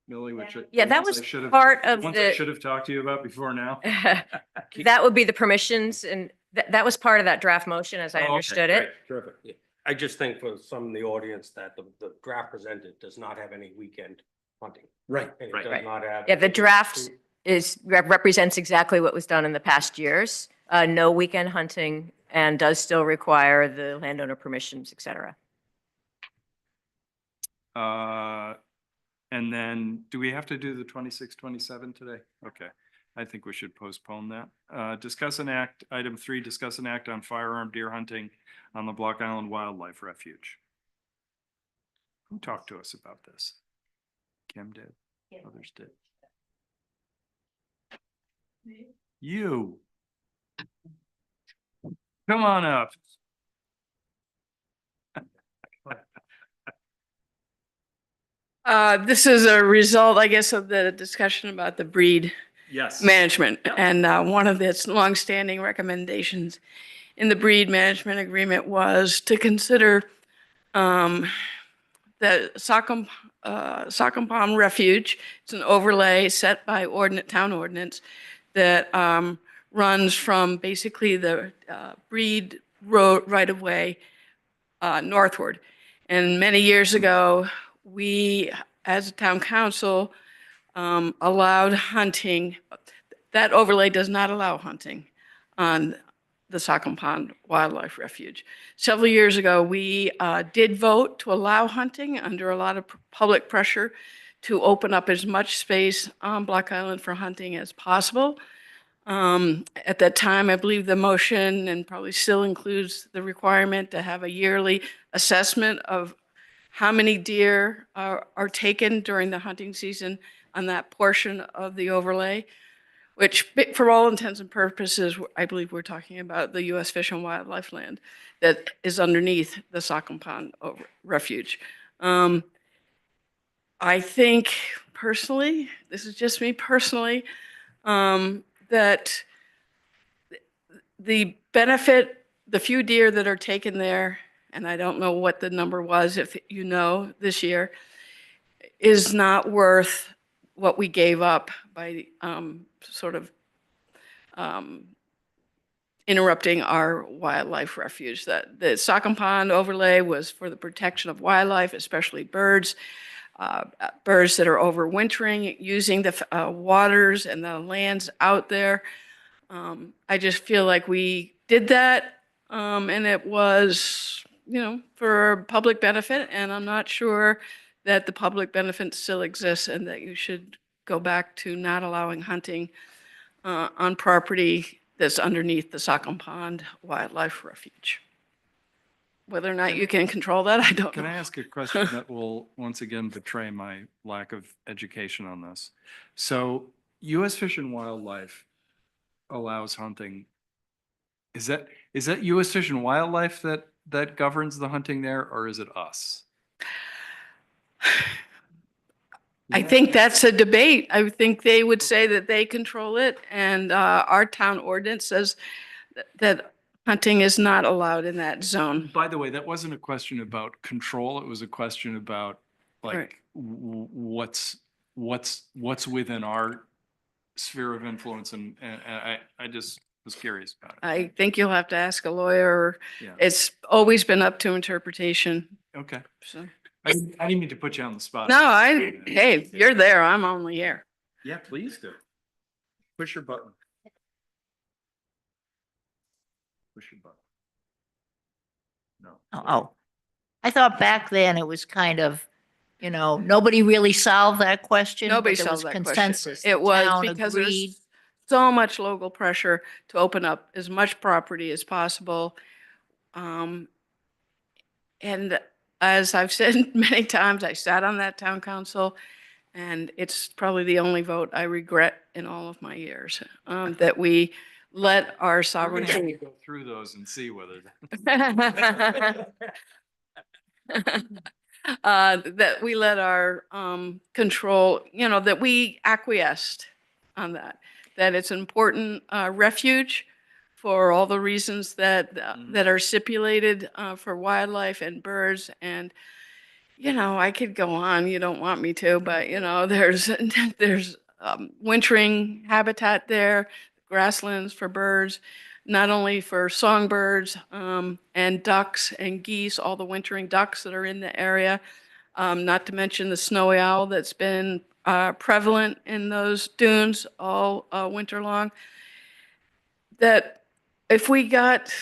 Millie, which. Yeah, that ones was I should have- part of ones I the, should have talked to you about before now. that would be the permissions, and that was part of that draft motion as I Oh, okay, understood it. great. Terrific. Yeah. I just think for some in the audience that the draft presented does not have any weekend hunting. Right, And it right. does not have. Yeah, the draft represents exactly what was done in the past years. No weekend hunting and does still require the landowner permissions, et cetera. And then do we have to do the 26, 27 today? Okay. I think we should postpone that. Discuss an act, item 3, discuss an act on firearm deer hunting on the Block Island Wildlife Refuge. Who talked to us about this? Kim did. Others did. You. Come on up. This is a result, I guess, of the discussion about the breed Yes. management. And one of its longstanding recommendations in the breed management agreement was to consider the Sockham Refuge. It's an overlay set by town ordinance that runs from basically the breed road right-of-way northward. And many years ago, we, as a town council, allowed hunting. That overlay does not allow hunting on the Sockham Pond Wildlife Refuge. Several years ago, we did vote to allow hunting under a lot of public pressure to open up as much space on Block Island for hunting as possible. At that time, I believe the motion, and probably still includes the requirement to have a yearly assessment of how many deer are taken during the hunting season on that portion of the overlay, which for all intents and purposes, I believe we're talking about the U.S. Fish and Wildlife land that is underneath the Sockham Pond Refuge. I think personally, this is just me personally, that the benefit, the few deer that are taken there, and I don't know what the number was, if you know, this year, is not worth what we gave up by interrupting our wildlife refuge. That the Sockham Pond overlay was for the protection of wildlife, especially birds. Birds that are overwintering, using the waters and the lands out there. I just feel like we did that, and it was, for public benefit, and I'm not sure that the public benefit still exists and that you should go back to not allowing hunting on property that's underneath the Sockham Pond Wildlife Refuge. Whether or not you can control that, I don't know. Can I ask a question that will once again betray my lack of education on this? So U.S. Fish and Wildlife allows hunting. Is that U.S. Fish and Wildlife that governs the hunting there, or is it us? I think that's a debate. I think they would say that they control it, and our town ordinance says that hunting is not allowed in that zone. By the way, that wasn't a question about control. It was a question about Right. what's within our sphere of influence, and I just was curious about it. I think you'll have to ask a lawyer. Yeah. It's always been up to interpretation. Okay. So. I didn't mean to put you on the spot. No, hey, you're there. I'm only here. Yeah, please do. Push your button. Push your button. No. Oh, I thought back then it was kind of, nobody really solved that question. but Nobody there solved was that consensus. question. It The was town because agreed. there's so much local pressure to open up as much property as possible. And as I've said many times, I sat on that town council, and it's probably the only vote I regret in all of my years, that we let our We're gonna have to sovereignty. go through those and see whether. That we let our control, that we acquiesced on that it's an important refuge for all the reasons that that are stipulated for wildlife and birds. And I could go on. You don't want me to, but there's wintering habitat there, grasslands for birds, not only for songbirds and ducks and geese, all the wintering ducks that are in the area, not to mention the snowy owl that's been prevalent in those dunes all winter long. That if we got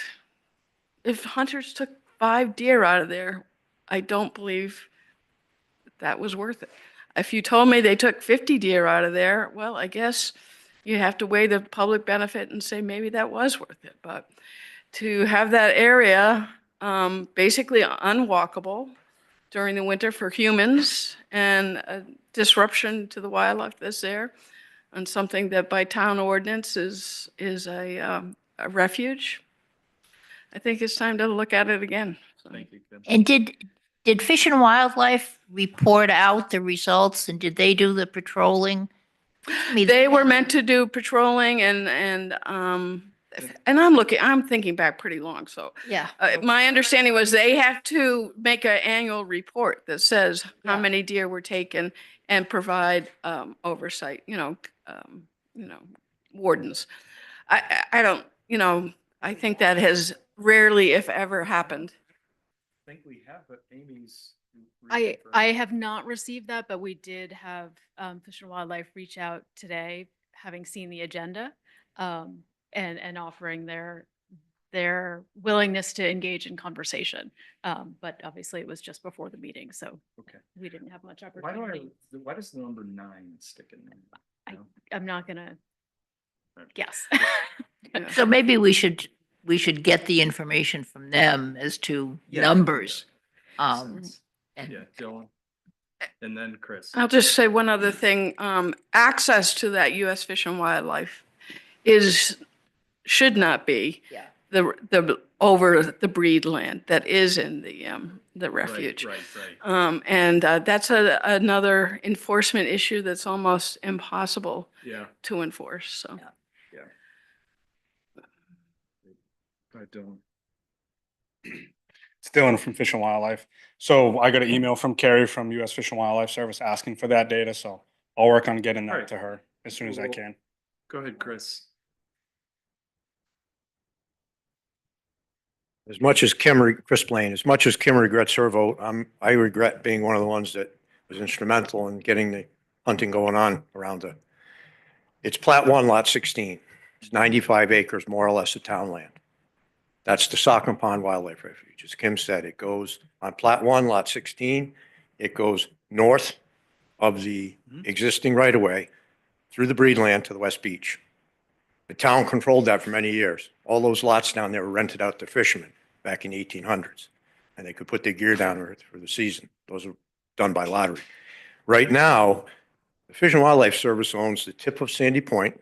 if hunters took 5 deer out of there, I don't believe that was worth it. If you told me they took 50 deer out of there, well, I guess you have to weigh the public benefit and say maybe that was worth it. But to have that area basically unwalkable during the winter for humans and a disruption to the wildlife that's there, and something that by town ordinance is a refuge, I think it's time to look at it again. Thank you, Kim. And did Fish and Wildlife report out the results and did they do the patrolling? I mean, They were meant to do patrolling and I'm thinking back pretty long, so. yeah. My understanding was they have to make an annual report that says how Yeah. many deer were taken and provide oversight, wardens. I don't, I think that has rarely, if ever, happened. I think we have, but Amy's. I have not received that, but we did have Fish and Wildlife reach out today, having seen the agenda, and offering their willingness to engage in conversation. But obviously it was just before the meeting, so Okay. we didn't have much Why opportunity. why does the number 9 stick in there? I'm not gonna guess. So maybe we should get the information from them as to Yeah. numbers. And Yeah, Dylan. And then Chris. I'll just say one other thing. Access to that U.S. Fish and Wildlife should not be yeah. the over the breed land that is in the refuge. Right. And that's another enforcement issue that's almost impossible Yeah. to enforce. So. Yeah. Go ahead, Dylan. It's Dylan from Fish and Wildlife. So I got an email from Carrie from U.S. Fish and Wildlife Service asking for that data. So I'll work on getting that Alright. to her as soon as I can. Go ahead, Chris. As much as Chris Blaine, as much as Kim regrets her vote, I regret being one of the ones that was instrumental in getting the hunting going on around it's Plat 1, Lot 16. It's 95 acres, more or less, of town land. That's the Socken Pond Wildlife Refuge. As Kim said, it goes on Plat 1, Lot 16. It goes north of the existing right-of-way through the breed land to the West Beach. The town controlled that for many years. All those lots down there were rented out to fishermen back in the 1800s, and they could put their gear down there for the season. Those were done by lottery. Right now, the Fish and Wildlife Service owns the tip of Sandy Point,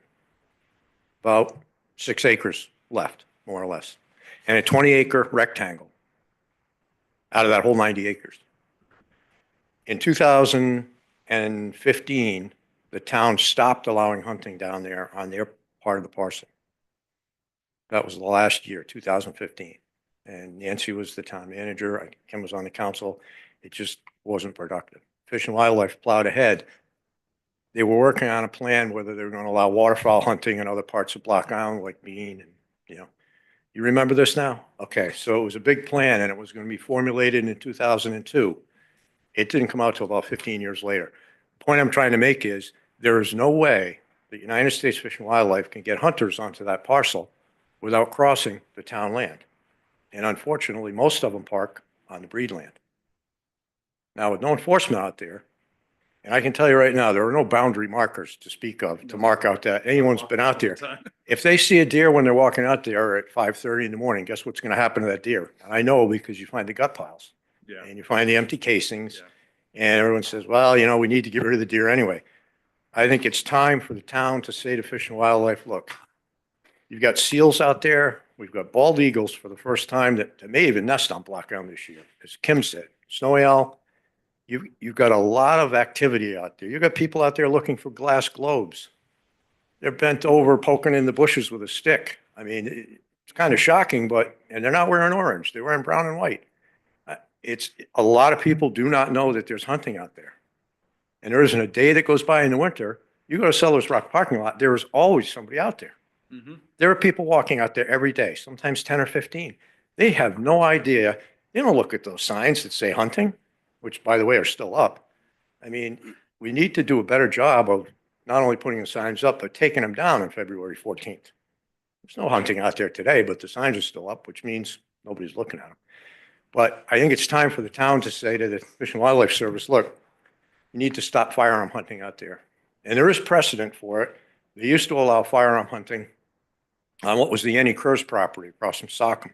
about 6 acres left, more or less, and a 20-acre rectangle out of that whole 90 acres. In 2015, the town stopped allowing hunting down there on their part of the parcel. That was the last year, 2015. And Nancy was the town manager. Kim was on the council. It just wasn't productive. Fish and Wildlife plowed ahead. They were working on a plan whether they were going to allow waterfowl hunting in other parts of Block Island, like Bean, and you remember this now? Okay, so it was a big plan, and it was going to be formulated in 2002. It didn't come out till about 15 years later. The point I'm trying to make is there is no way the United States Fish and Wildlife can get hunters onto that parcel without crossing the town land. And unfortunately, most of them park on the breed land. Now, with no enforcement out there, and I can tell you right now, there are no boundary markers to speak of to mark out that anyone's been out there. If they see a deer when they're walking out there at 5:30 in the morning, guess what's going to happen to that deer? And I know because you find the gut piles. Yeah. And you find the empty casings. And everyone says, well, we need to get rid of the deer anyway. I think it's time for the town to say to Fish and Wildlife, look, you've got seals out there. We've got bald eagles for the first time that may even nest on Block Island this year. As Kim said, snowy owl, you've got a lot of activity out there. You've got people out there looking for glass globes. They're bent over poking in the bushes with a stick. I mean, it's kind of shocking, and they're not wearing orange. They're wearing brown and white. It's a lot of people do not know that there's hunting out there. And there isn't a day that goes by in the winter. You go to Sellers Rock parking lot, there is always somebody out there. Mm-hmm. There are people walking out there every day, sometimes 10 or 15. They have no idea. They don't look at those signs that say hunting, which, by the way, are still up. I mean, we need to do a better job of not only putting the signs up, but taking them down on February 14th. There's no hunting out there today, but the signs are still up, which means Nobody's looking at them. But I think it's time for the town to say to the Fish and Wildlife Service, look, you need to stop firearm hunting out there. And there is precedent for it. They used to allow firearm hunting on what was the Yenny Cruz property across from Sockham,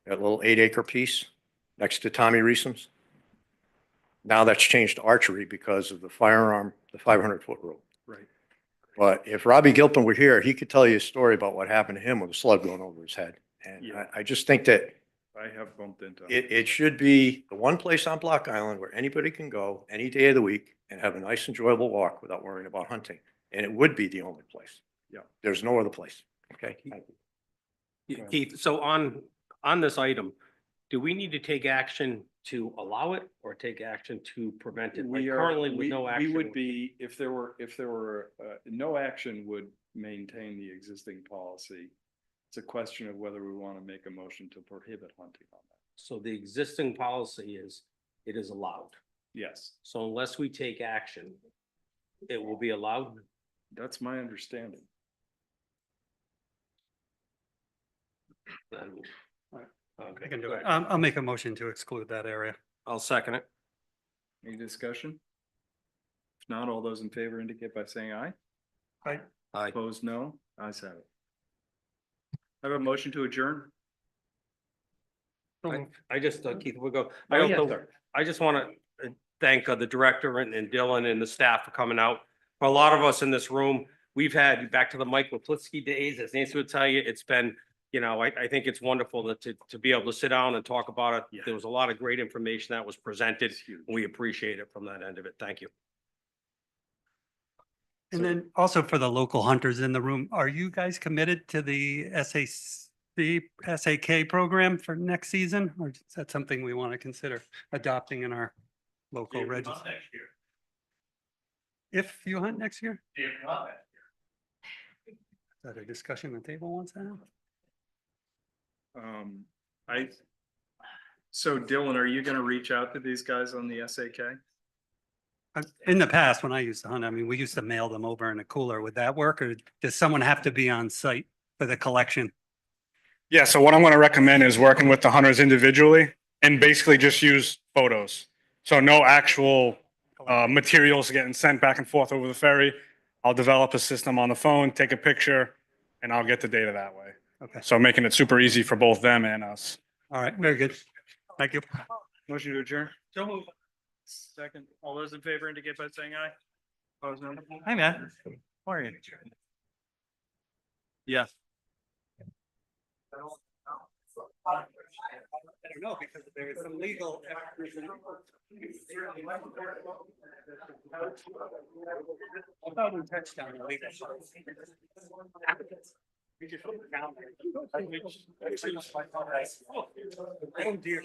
that little 8-acre piece next to Tommy Reeson's. Now that's changed to archery because of the firearm, the 500-foot rule. Right. But if Robbie Gilpin were here, he could tell you a story about what happened to him with a slug going over his head. And Yeah. I just think that I have bumped into. it should be the one place on Block Island where anybody can go any day of the week and have a nice, enjoyable walk without worrying about hunting. And it would be the only place. Yeah. There's no other place. Okay. Thank you. Keith, so on this item, do we need to take action to allow it or take action to prevent it? Like currently with no action. We would be, if there were, no action would maintain the existing policy. It's a question of whether we want to make a motion to prohibit hunting on that. So the existing policy is, it is allowed. Yes, So unless we take action, it will be allowed. that's my understanding. Then- I can do it. I'll make a motion to exclude that area. I'll second it. Any discussion? If not, all those in favor indicate by saying aye. Aye. Aye. Opposed, no. Ayes have it. I have a motion to adjourn. I just, Keith, we'll go. Oh, yeah, sir. I just want to thank the director and Dylan and the staff for coming out. For a lot of us in this room, we've had, back to the Mike Waplitsky days, as Nancy would tell you, it's been, you know, I think it's wonderful to be able to sit down and talk about it. Yeah. There was a lot of great information that was presented. and we appreciate it from that end of it. Thank you. And then also for the local hunters in the room, are you guys committed to the SAK program for next season? Or is that something we want to consider adopting in our local register? If you hunt next year? Is that a discussion the table wants to have? So Dylan, are you gonna reach out to these guys on the SAK? In the past, when I used to hunt, I mean, we used to mail them over in a cooler. Would that work, or does someone have to be on site for the collection? Yeah, so what I'm going to recommend is working with the hunters individually and basically just use photos. So no actual materials getting sent back and forth over the ferry. I'll develop a system on the phone, take a picture, and I'll get the data that way. Okay. So making it super easy for both them and us. All right, very good. Thank you. Motion to adjourn? So move. Second. All those in favor indicate by saying aye. Opposed, no. Hi, Matt. How are you? Yeah. I don't know, because there is some legal. I thought we touched on the legal. Oh, dear.